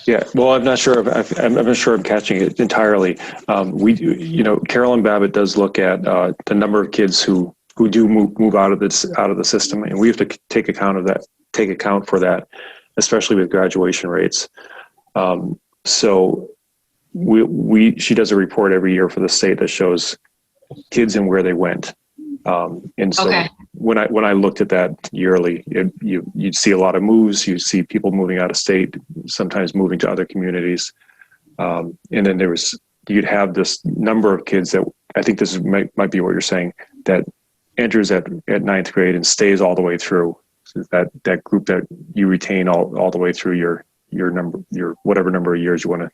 S3: Yeah, well, I'm not sure. I'm not sure I'm catching it entirely. Carolyn Babbitt does look at the number of kids who do move out of the system, and we have to take account for that, especially with graduation rates. So she does a report every year for the state that shows kids and where they went. And so when I looked at that yearly, you'd see a lot of moves. You see people moving out of state, sometimes moving to other communities. And then you'd have this number of kids that, I think this might be what you're saying, that enters at ninth grade and stays all the way through. So that group that you retain all the way through your whatever number of years you want to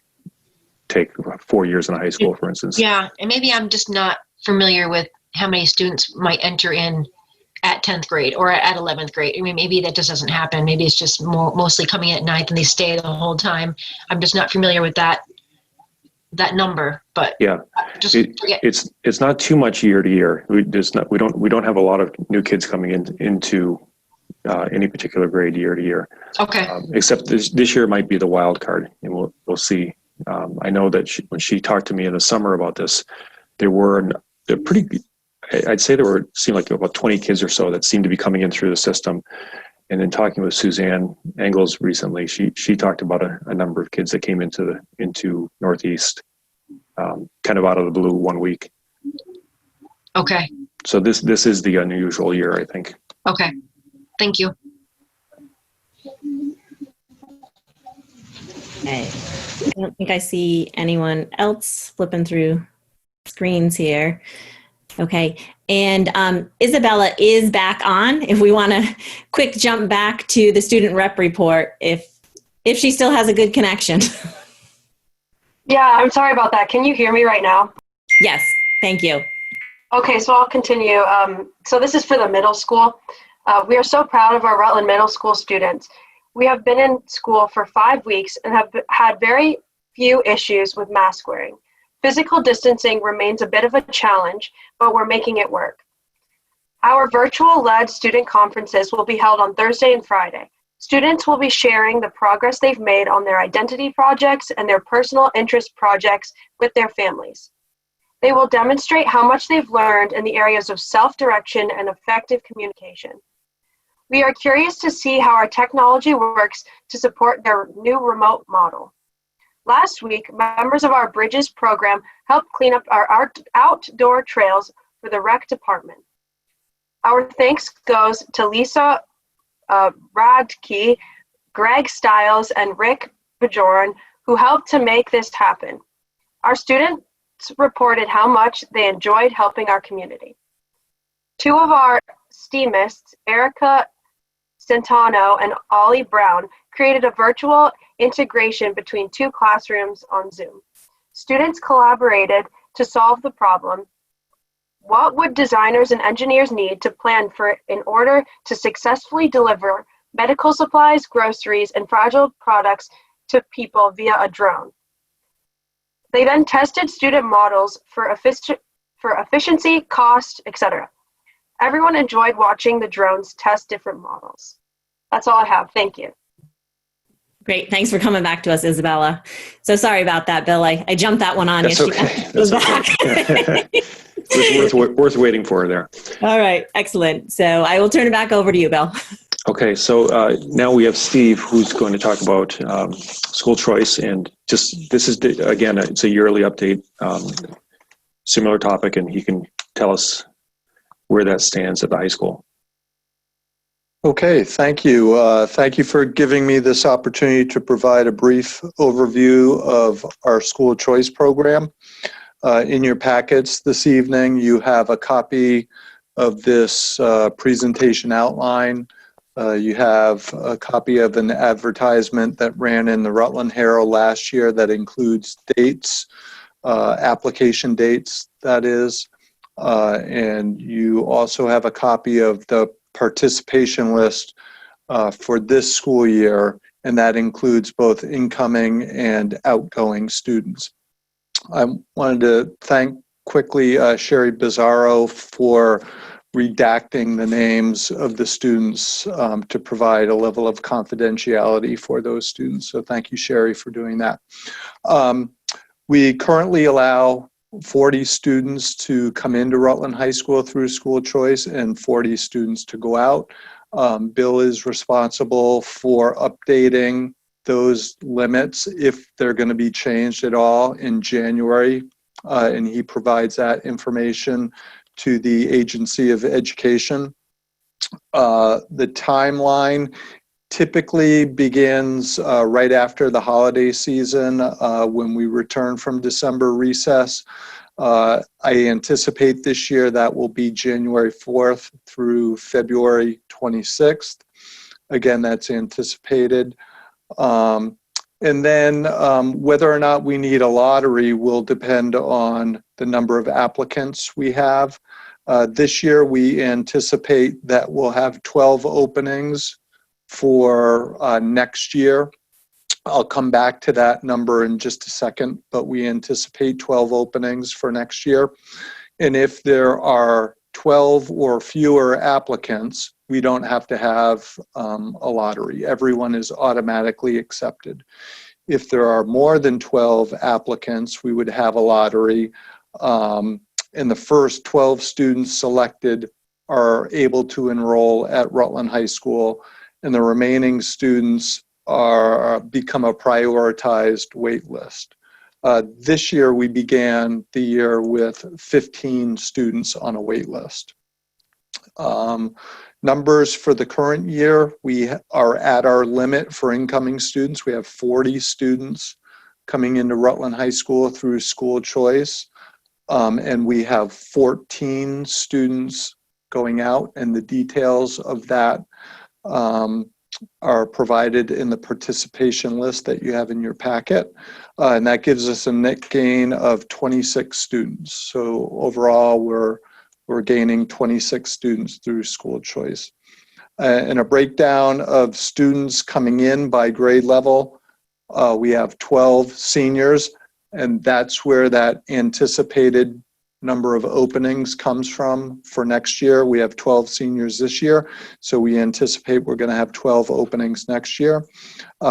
S3: take, 4 years in a high school, for instance.
S10: Yeah, and maybe I'm just not familiar with how many students might enter in at 10th grade or at 11th grade. I mean, maybe that just doesn't happen. Maybe it's just mostly coming in at 9th and they stay the whole time. I'm just not familiar with that that number, but
S3: Yeah,
S10: just forget.
S3: it's not too much year to year. We don't have a lot of new kids coming into any particular grade year to year.
S10: Okay.
S3: Except this year might be the wild card, and we'll see. I know that when she talked to me in the summer about this, they're pretty. I'd say seemed like about 20 kids or so that seemed to be coming in through the system. And then talking with Suzanne Engels recently, she talked about a number of kids that came into Northeast, kind of out of the blue one week.
S10: Okay.
S3: So this is the unusual year, I think.
S10: Okay. Thank you.
S1: Okay. I don't think I see anyone else flipping through screens here. Okay. And Isabella is back on. If we want to quick jump back to the student rep report, if she still has a good connection.
S18: Yeah, I'm sorry about that. Can you hear me right now?
S1: Yes. Thank you.
S18: Okay, so I'll continue. So this is for the middle school. We are so proud of our Rutland Middle School students. We have been in school for 5 weeks and have had very few issues with mask wearing. Physical distancing remains a bit of a challenge, but we're making it work. Our virtual-led student conferences will be held on Thursday and Friday. Students will be sharing the progress they've made on their identity projects and their personal interest projects with their families. They will demonstrate how much they've learned in the areas of self-direction and effective communication. We are curious to see how our technology works to support their new remote model. Last week, members of our Bridges program helped clean up our outdoor trails for the rec department. Our thanks goes to Lisa Radke, Greg Stiles, and Rick Bajoran, who helped to make this happen. Our students reported how much they enjoyed helping our community. Two of our STEAMists, Erica Centano and Ollie Brown, created a virtual integration between two classrooms on Zoom. Students collaborated to solve the problem. What would designers and engineers need to plan for in order to successfully deliver medical supplies, groceries, and fragile products to people via a drone? They then tested student models for efficiency, cost, etc. Everyone enjoyed watching the drones test different models. That's all I have. Thank you.
S1: Great. Thanks for coming back to us, Isabella. So sorry about that, Bill. I jumped that one on you.
S3: That's okay. That's okay. It's worth waiting for there.
S1: All right. Excellent. So I will turn it back over to you, Bill.
S3: Okay. So now we have Steve, who's going to talk about school choice. And this is, again, it's a yearly update, similar topic, and he can tell us where that stands at the high school.
S19: Okay, thank you. Thank you for giving me this opportunity to provide a brief overview of our school choice program. In your packets this evening, you have a copy of this presentation outline. You have a copy of an advertisement that ran in the Rutland Herald last year that includes dates, application dates, that is. And you also have a copy of the participation list for this school year, and that includes both incoming and outgoing students. I wanted to thank quickly Sherry Bizzaro for redacting the names of the students to provide a level of confidentiality for those students. So thank you, Sherry, for doing that. We currently allow 40 students to come into Rutland High School through school choice and 40 students to go out. Bill is responsible for updating those limits if they're going to be changed at all in January, and he provides that information to the Agency of Education. The timeline typically begins right after the holiday season when we return from December recess. I anticipate this year that will be January 4th through February 26th. Again, that's anticipated. And then whether or not we need a lottery will depend on the number of applicants we have. This year we anticipate that we'll have 12 openings for next year. I'll come back to that number in just a second, but we anticipate 12 openings for next year. And if there are 12 or fewer applicants, we don't have to have a lottery. Everyone is automatically accepted. If there are more than 12 applicants, we would have a lottery. And the first 12 students selected are able to enroll at Rutland High School, and the remaining students become a prioritized wait list. This year, we began the year with 15 students on a wait list. Numbers for the current year, we are at our limit for incoming students. We have 40 students coming into Rutland High School through school choice, and we have 14 students going out, and the details of that are provided in the participation list that you have in your packet. And that gives us a net gain of 26 students. So overall, we're gaining 26 students through school choice. And a breakdown of students coming in by grade level, we have 12 seniors, and that's where that anticipated number of openings comes from for next year. We have 12 seniors this year, so we anticipate we're going to have 12 openings next year.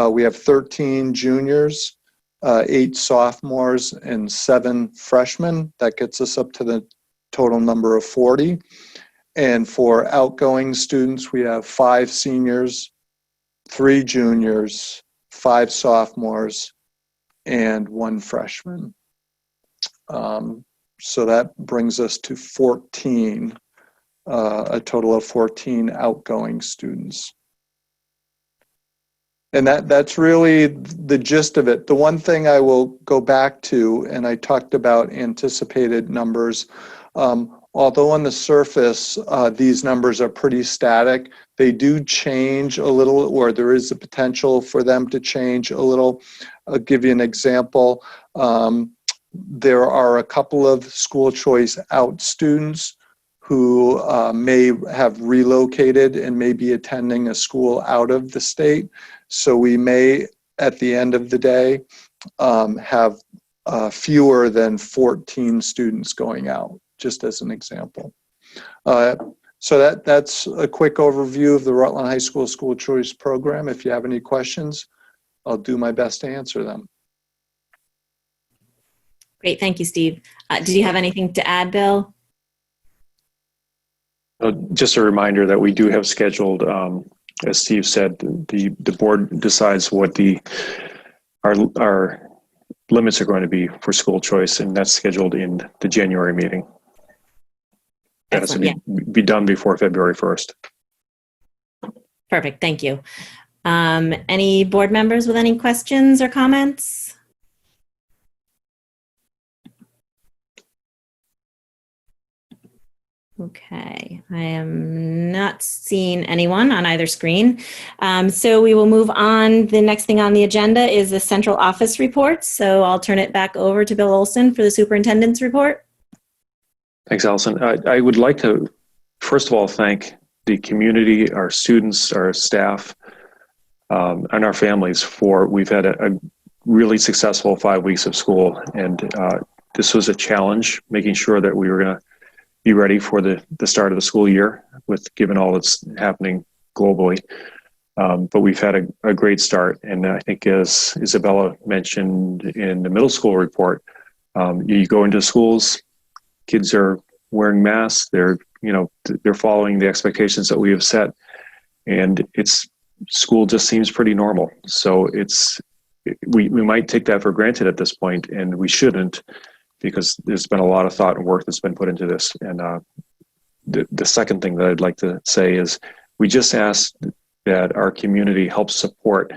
S19: We have 13 juniors, 8 sophomores, and 7 freshmen. That gets us up to the total number of 40. And for outgoing students, we have 5 seniors, 3 juniors, 5 sophomores, and 1 freshman. So that brings us to 14, a total of 14 outgoing students. And that's really the gist of it. The one thing I will go back to, and I talked about anticipated numbers, although on the surface, these numbers are pretty static, they do change a little, or there is a potential for them to change a little. I'll give you an example. There are a couple of school choice out students who may have relocated and may be attending a school out of the state. So we may, at the end of the day, have fewer than 14 students going out, just as an example. So that's a quick overview of the Rutland High School School Choice Program. If you have any questions, I'll do my best to answer them.
S1: Great, thank you, Steve. Did you have anything to add, Bill?
S3: Just a reminder that we do have scheduled, as Steve said, the board decides what our limits are going to be for school choice, and that's scheduled in the January meeting. That has to be done before February 1st.
S1: Perfect, thank you. Any board members with any questions or comments? Okay, I am not seeing anyone on either screen. So we will move on. The next thing on the agenda is the central office report. So I'll turn it back over to Bill Olson for the superintendent's report.
S3: Thanks, Allison. I would like to, first of all, thank the community, our students, our staff, and our families we've had a really successful 5 weeks of school. And this was a challenge, making sure that we were going to be ready for the start of the school year, given all that's happening globally. But we've had a great start. And I think, as Isabella mentioned in the middle school report, you go into schools, kids are wearing masks, they're following the expectations that we have set, and school just seems pretty normal. So we might take that for granted at this point, and we shouldn't, because there's been a lot of thought and work that's been put into this. And the second thing that I'd like to say is we just ask that our community help support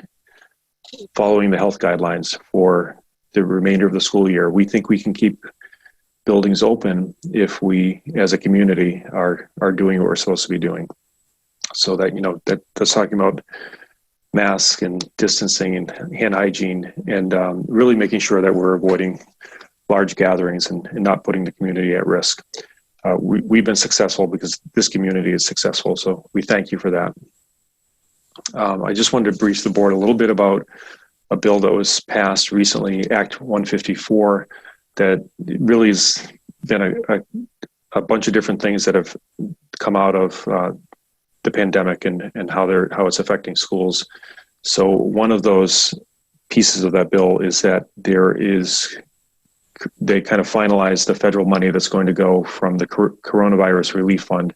S3: following the health guidelines for the remainder of the school year. We think we can keep buildings open if we, as a community, are doing what we're supposed to be doing. So that, that's talking about masks and distancing and hand hygiene, and really making sure that we're avoiding large gatherings and not putting the community at risk. We've been successful because this community is successful, so we thank you for that. I just wanted to brief the board a little bit about a bill that was passed recently, Act 154, that really has been a bunch of different things that have come out of the pandemic and how it's affecting schools. So one of those pieces of that bill is that they kind of finalized the federal money that's going to go from the coronavirus relief fund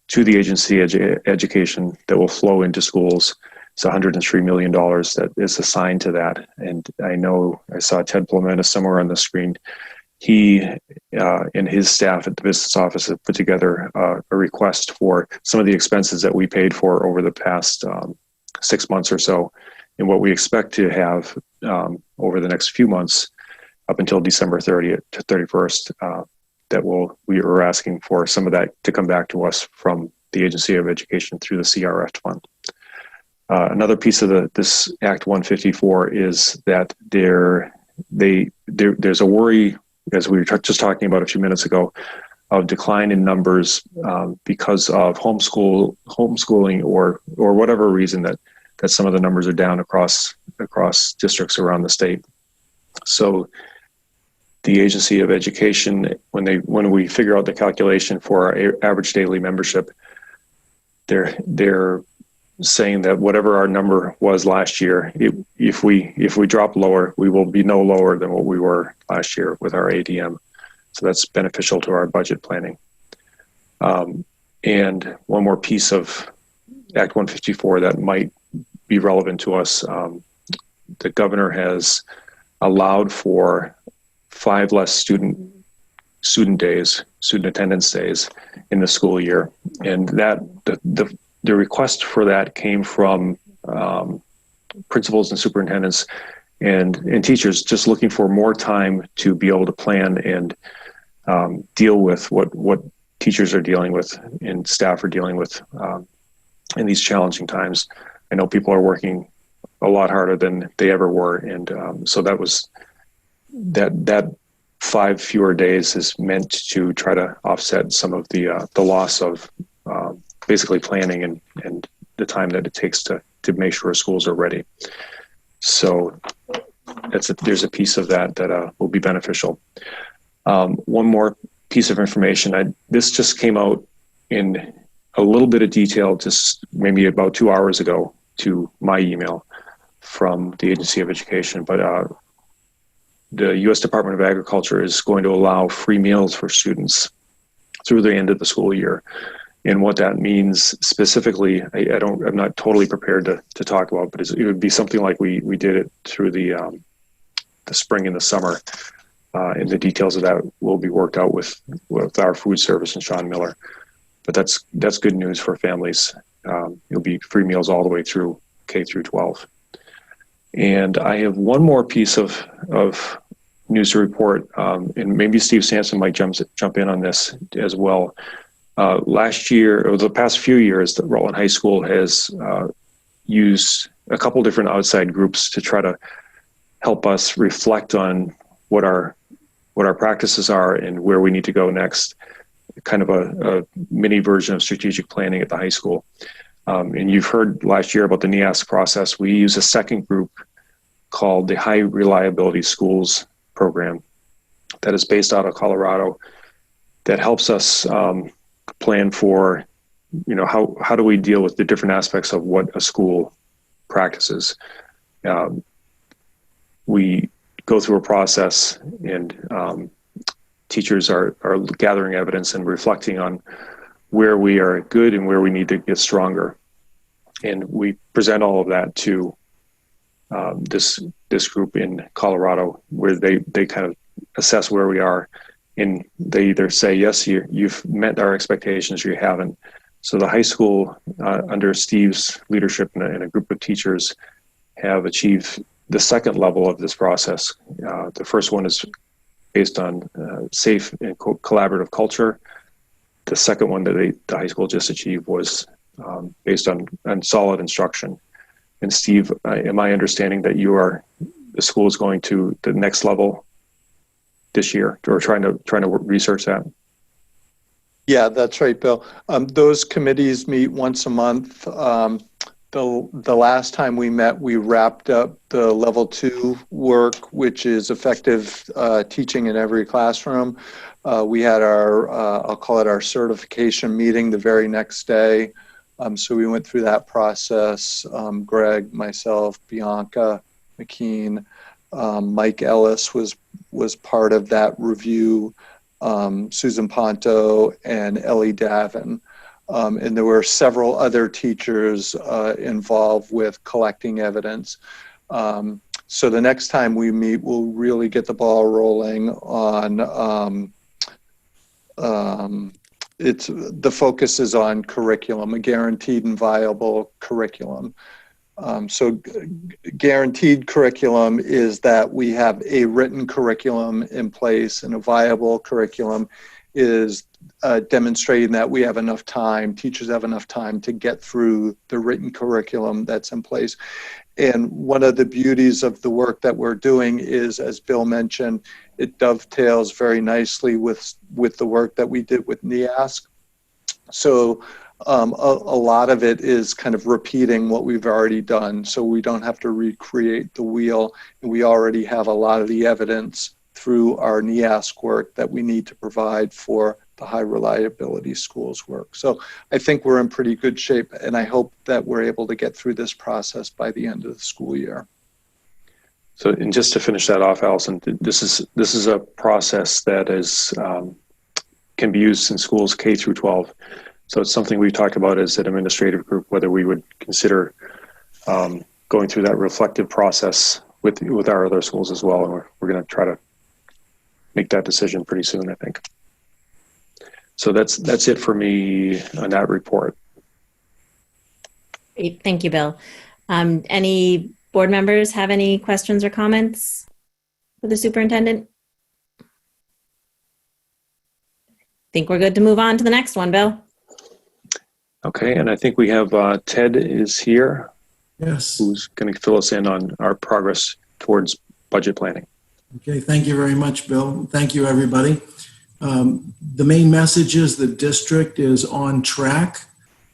S3: to the agency education that will flow into schools. It's $103 million that is assigned to that. And I know I saw Ted Plementa somewhere on the screen. He and his staff at the business office have put together a request for some of the expenses that we paid for over the past 6 months or so, and what we expect to have over the next few months up until December 30th to 31st, we are asking for some of that to come back to us from the Agency of Education through the CRF fund. Another piece of this Act 154 is that there's a worry, as we were just talking about a few minutes ago, of decline in numbers because of homeschooling or whatever reason that some of the numbers are down across districts around the state. So the Agency of Education, when we figure out the calculation for our average daily membership, they're saying that whatever our number was last year, if we drop lower, we will be no lower than what we were last year with our ADM. So that's beneficial to our budget planning. And one more piece of Act 154 that might be relevant to us, the governor has allowed for 5 less student attendance days in the school year, and that the request for that came from principals and superintendents and teachers just looking for more time to be able to plan and deal with what teachers are dealing with and staff are dealing with in these challenging times. I know people are working a lot harder than they ever were, and so that was that 5 fewer days is meant to try to offset some of the loss of basically planning and the time that it takes to make sure schools are ready. So there's a piece of that will be beneficial. One more piece of information. This just came out in a little bit of detail just maybe about 2 hours ago to my email from the Agency of Education, but the U.S. Department of Agriculture is going to allow free meals for students through the end of the school year. And what that means specifically, I'm not totally prepared to talk about, but it would be something like we did it through the spring and the summer. And the details of that will be worked out with our food service and Sean Miller. But that's good news for families. It'll be free meals all the way through K through 12. And I have one more piece of news to report, and maybe Steve Sampson might jump in on this as well. Last year, or the past few years, the Rutland High School has used a couple different outside groups to try to help us reflect on what our practices are and where we need to go next. Kind of a mini version of strategic planning at the high school. And you've heard last year about the NEASC process. We use a second group called the High Reliability Schools program that is based out of Colorado that helps us plan for, how do we deal with the different aspects of what a school practices. We go through a process and teachers are gathering evidence and reflecting on where we are good and where we need to get stronger. And we present all of that to this group in Colorado, where they kind of assess where we are, and they either say, yes, you've met our expectations, you haven't. So the high school, under Steve's leadership and a group of teachers, have achieved the second level of this process. The first one is based on safe and collaborative culture. The second one that the high school just achieved was based on solid instruction. And Steve, am I understanding that the school is going to the next level this year, or trying to research that?
S19: Yeah, that's right, Bill. Those committees meet once a month. the last time we met, we wrapped up the level 2 work, which is effective teaching in every classroom. We had our, I'll call it our certification meeting the very next day. So we went through that process. Greg, myself, Bianca McKean, Mike Ellis was part of that review, Susan Ponto and Ellie Davin. And there were several other teachers involved with collecting evidence. So the next time we meet, we'll really get the ball rolling on, the focus is on curriculum, a guaranteed and viable curriculum. So guaranteed curriculum is that we have a written curriculum in place, and a viable curriculum is demonstrating that we have enough time, teachers have enough time to get through the written curriculum that's in place. And one of the beauties of the work that we're doing is, as Bill mentioned, it dovetails very nicely with the work that we did with NEASC. So a lot of it is kind of repeating what we've already done, so we don't have to recreate the wheel, and we already have a lot of the evidence through our NEASC work that we need to provide for the high reliability schools work. So I think we're in pretty good shape, and I hope that we're able to get through this process by the end of the school year.
S3: So, and just to finish that off, Allison, this is a process that is can be used in schools K through 12. So it's something we've talked about as an administrative group, whether we would consider going through that reflective process with our other schools as well. And we're going to try to make that decision pretty soon, I think. So that's it for me on that report.
S1: Great. Thank you, Bill. Any board members have any questions or comments for the superintendent? I think we're good to move on to the next one, Bill.
S3: Okay, and I think we have Ted is here.
S20: Yes.
S3: Who's going to fill us in on our progress towards budget planning.
S20: Okay, thank you very much, Bill. Thank you, everybody. The main message is the district is on track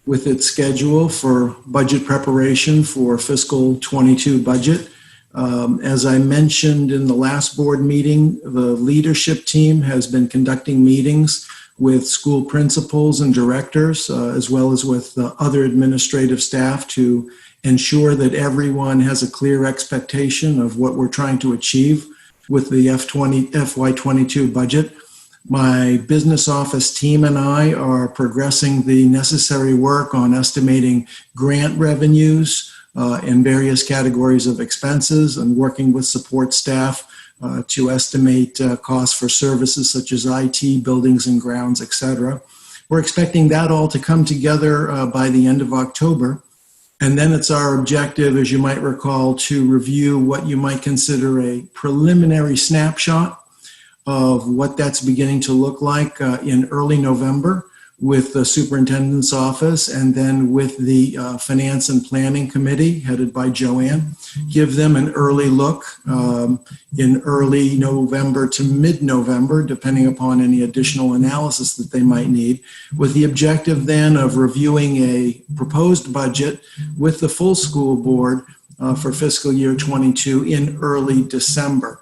S20: with its schedule for budget preparation for fiscal 22 budget. As I mentioned in the last board meeting, the leadership team has been conducting meetings with school principals and directors, as well as with other administrative staff, to ensure that everyone has a clear expectation of what we're trying to achieve with the FY22 budget. My business office team and I are progressing the necessary work on estimating grant revenues in various categories of expenses, and working with support staff to estimate costs for services such as IT, buildings and grounds, etc. We're expecting that all to come together by the end of October. And then it's our objective, as you might recall, to review what you might consider a preliminary snapshot of what that's beginning to look like in early November with the superintendent's office, and then with the finance and planning committee headed by Joanne. Give them an early look in early November to mid-November, depending upon any additional analysis that they might need, with the objective then of reviewing a proposed budget with the full school board for fiscal year 22 in early December.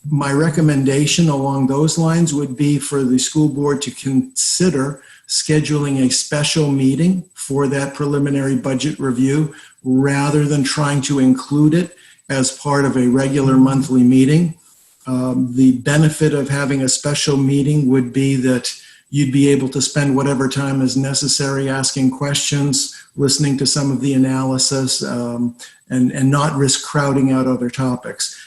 S20: My recommendation along those lines would be for the school board to consider scheduling a special meeting for that preliminary budget review, rather than trying to include it as part of a regular monthly meeting. The benefit of having a special meeting would be that you'd be able to spend whatever time is necessary asking questions, listening to some of the analysis, and not risk crowding out other topics.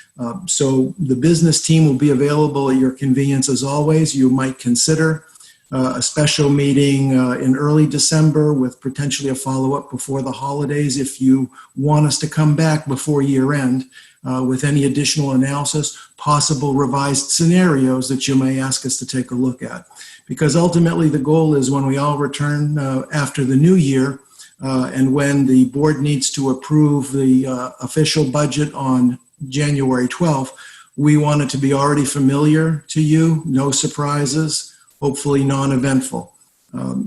S20: So the business team will be available at your convenience as always. You might consider a special meeting in early December with potentially a follow-up before the holidays if you want us to come back before year end with any additional analysis, possible revised scenarios that you may ask us to take a look at. Because ultimately the goal is, when we all return after the new year, and when the board needs to approve the official budget on January 12th, we want it to be already familiar to you, no surprises, hopefully non-eventful.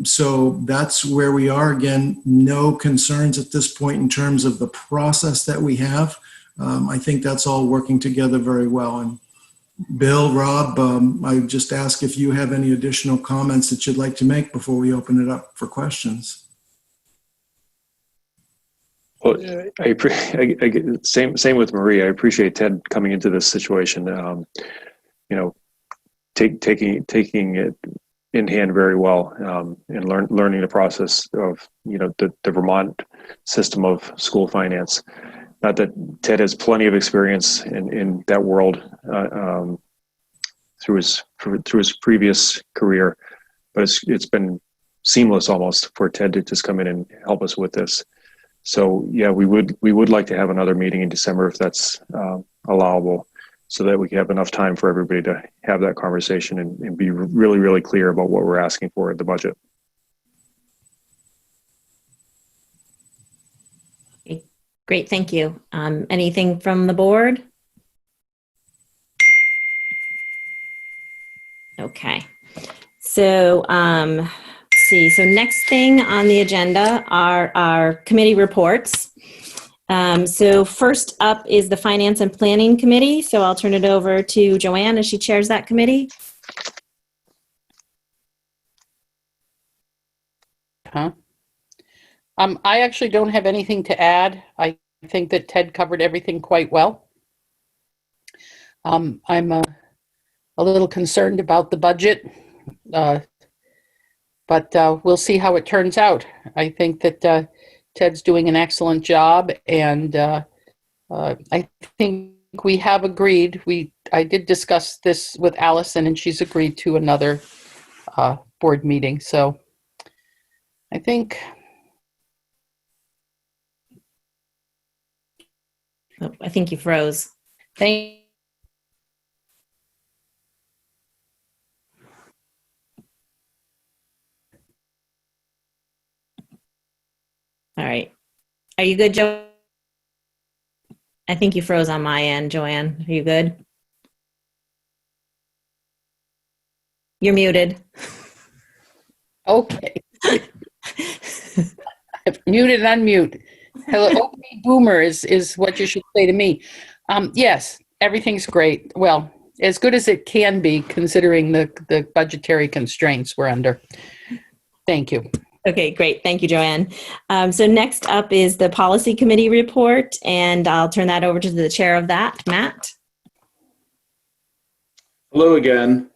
S20: So that's where we are. Again, no concerns at this point in terms of the process that we have. I think that's all working together very well. And Bill, Rob, I just ask if you have any additional comments that you'd like to make before we open it up for questions.
S3: Well, same with Marie. I appreciate Ted coming into this situation. Taking it in hand very well, and learning the process of the Vermont system of school finance. Not that Ted has plenty of experience in that world through his previous career, but it's been seamless almost for Ted to just come in and help us with this. So yeah, we would like to have another meeting in December if that's allowable, so that we can have enough time for everybody to have that conversation and be really, really clear about what we're asking for at the budget.
S1: Great, thank you. Anything from the board? Okay. So, let's see. So next thing on the agenda are our committee reports. So first up is the Finance and Planning Committee. So I'll turn it over to Joanne as she chairs that committee.
S21: I actually don't have anything to add. I think that Ted covered everything quite well. I'm a little concerned about the budget, but we'll see how it turns out. I think that Ted's doing an excellent job, and I think we have agreed. I did discuss this with Allison, and she's agreed to another board meeting. So I think.
S1: Oh, I think you froze.
S21: Thank.
S1: All right. Are you good, Joe? I think you froze on my end, Joanne. Are you good? You're muted.
S21: Okay. Muted and unmute. Hello, okay, boomer is what you should say to me. Yes, everything's great. Well, as good as it can be considering the budgetary constraints we're under. Thank you.
S1: Okay, great. Thank you, Joanne. So next up is the Policy Committee report, and I'll turn that over to the chair of that, Matt.
S9: Hello again.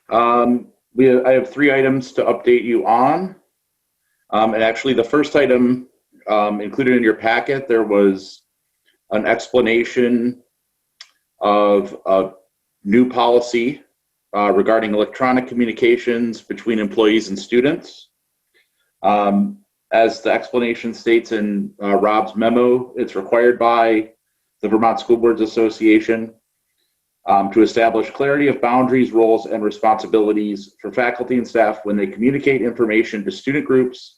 S9: I have 3 items to update you on. And actually, the first item included in your packet, there was an explanation of a new policy regarding electronic communications between employees and students. As the explanation states in Rob's memo, it's required by the Vermont School Boards Association to establish clarity of boundaries, roles, and responsibilities for faculty and staff when they communicate information to student groups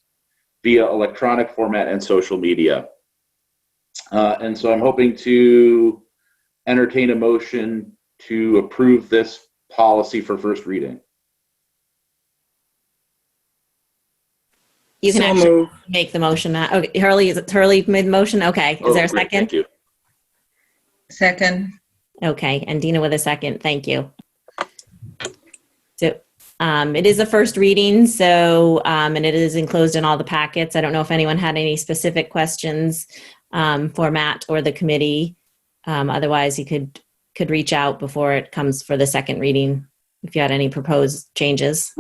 S9: via electronic format and social media. And so I'm hoping to entertain a motion to approve this policy for first reading.
S1: You can actually make the motion, Matt. Okay, Hurley made the motion? Okay, is there a second?
S9: Thank you.
S8: Second.
S1: Okay, and Dina with a second, thank you. So it is a first reading, so, and it is enclosed in all the packets. I don't know if anyone had any specific questions for Matt or the committee. Otherwise, you could reach out before it comes for the second reading if you had any proposed changes.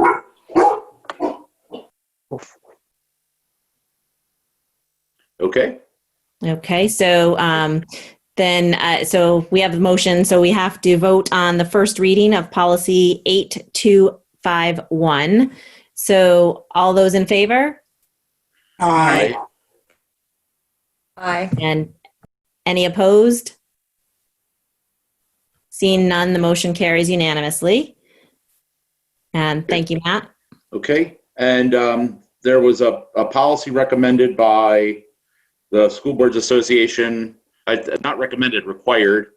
S9: Okay.
S1: Okay, so so we have a motion, so we have to vote on the first reading of policy 8251. So all those in favor?
S4: Aye.
S17: Aye.
S1: And any opposed? Seeing none, the motion carries unanimously. And thank you, Matt.
S9: Okay. And there was a policy recommended by the School Boards Association, not recommended, required.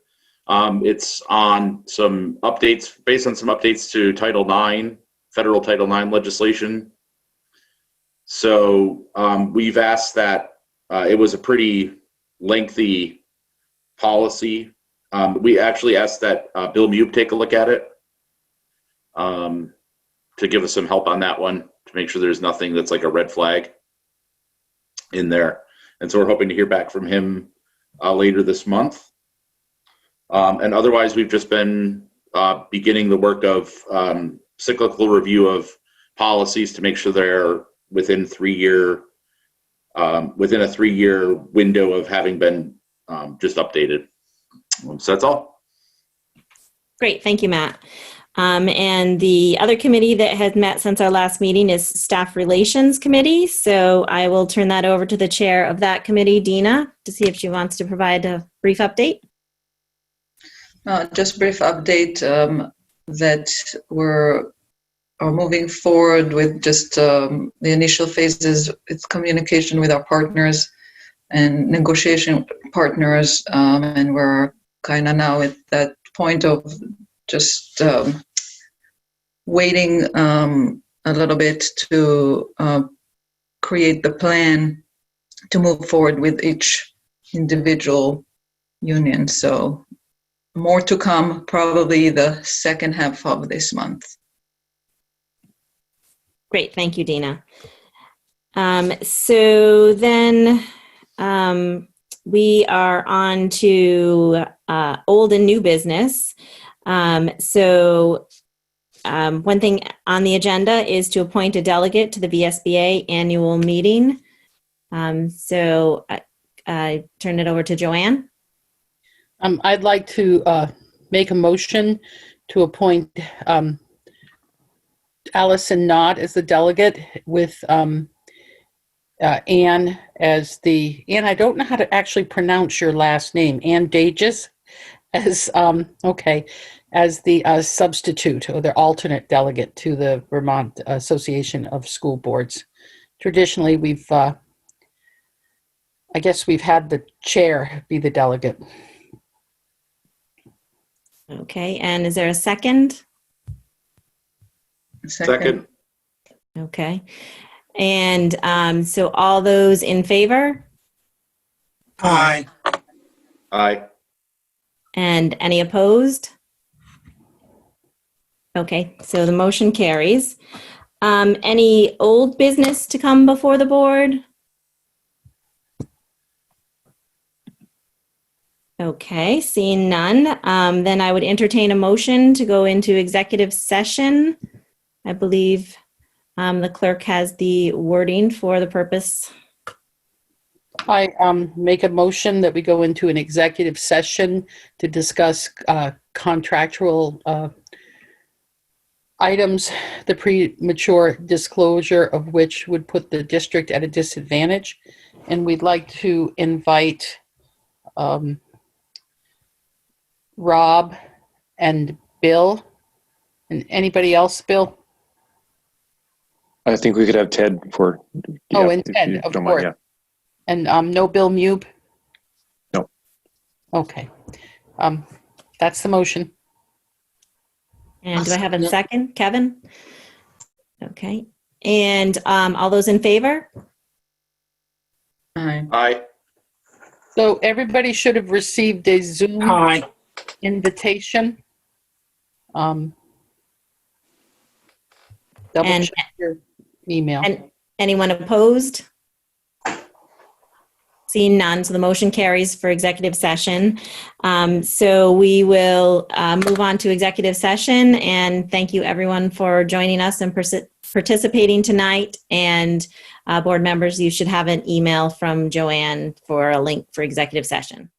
S9: It's on some updates, based on some updates to Title IX federal Title IX legislation. So we've asked that, it was a pretty lengthy policy. We actually asked that Bill Mube take a look at it to give us some help on that one, to make sure there's nothing that's like a red flag in there. And so we're hoping to hear back from him later this month. And otherwise, we've just been beginning the work of cyclical review of policies to make sure they're within a 3-year window of having been just updated. So that's all.
S1: Great, thank you, Matt. And the other committee that has met since our last meeting is Staff Relations Committee. So I will turn that over to the chair of that committee, Dina, to see if she wants to provide a brief update.
S8: Just brief update that we're moving forward with just the initial phases. It's communication with our partners and negotiation partners, and we're kind of now at that point of just waiting a little bit to create the plan to move forward with each individual union. So more to come, probably the second half of this month.
S1: Great, thank you, Dina. So then we are on to old and new business. So one thing on the agenda is to appoint a delegate to the VSBA annual meeting. So I turn it over to Joanne.
S21: I'd like to make a motion to appoint Allison Knott as the delegate with Ann as the, Ann, I don't know how to actually pronounce your last name, Ann Dages, as, as the substitute or the alternate delegate to the Vermont Association of School Boards. Traditionally, we've, I guess we've had the chair be the delegate.
S1: Okay, and is there a second?
S9: Second.
S1: Okay. And so all those in favor?
S4: Aye.
S9: Aye.
S1: And any opposed? Okay, so the motion carries. Any old business to come before the board? Okay, seeing none, then I would entertain a motion to go into executive session. I believe the clerk has the wording for the purpose.
S21: I make a motion that we go into an executive session to discuss contractual items, the premature disclosure of which would put the district at a disadvantage. And we'd like to invite Rob and Bill. And anybody else, Bill?
S3: I think we could have Ted for.
S21: Oh, and Ted, of course.
S3: Yeah.
S21: And no Bill Mube?
S3: No.
S21: Okay. That's the motion.
S1: And do I have a second? Kevin? Okay. And all those in favor?
S8: Aye.
S9: Aye.
S21: So everybody should have received a Zoom
S4: Aye.
S21: invitation. Double
S1: And-
S21: check your email.
S1: And anyone opposed? Seeing none, so the motion carries for executive session. So we will move on to executive session, and thank you everyone for joining us and participating tonight. And board members, you should have an email from Joanne for a link for executive session.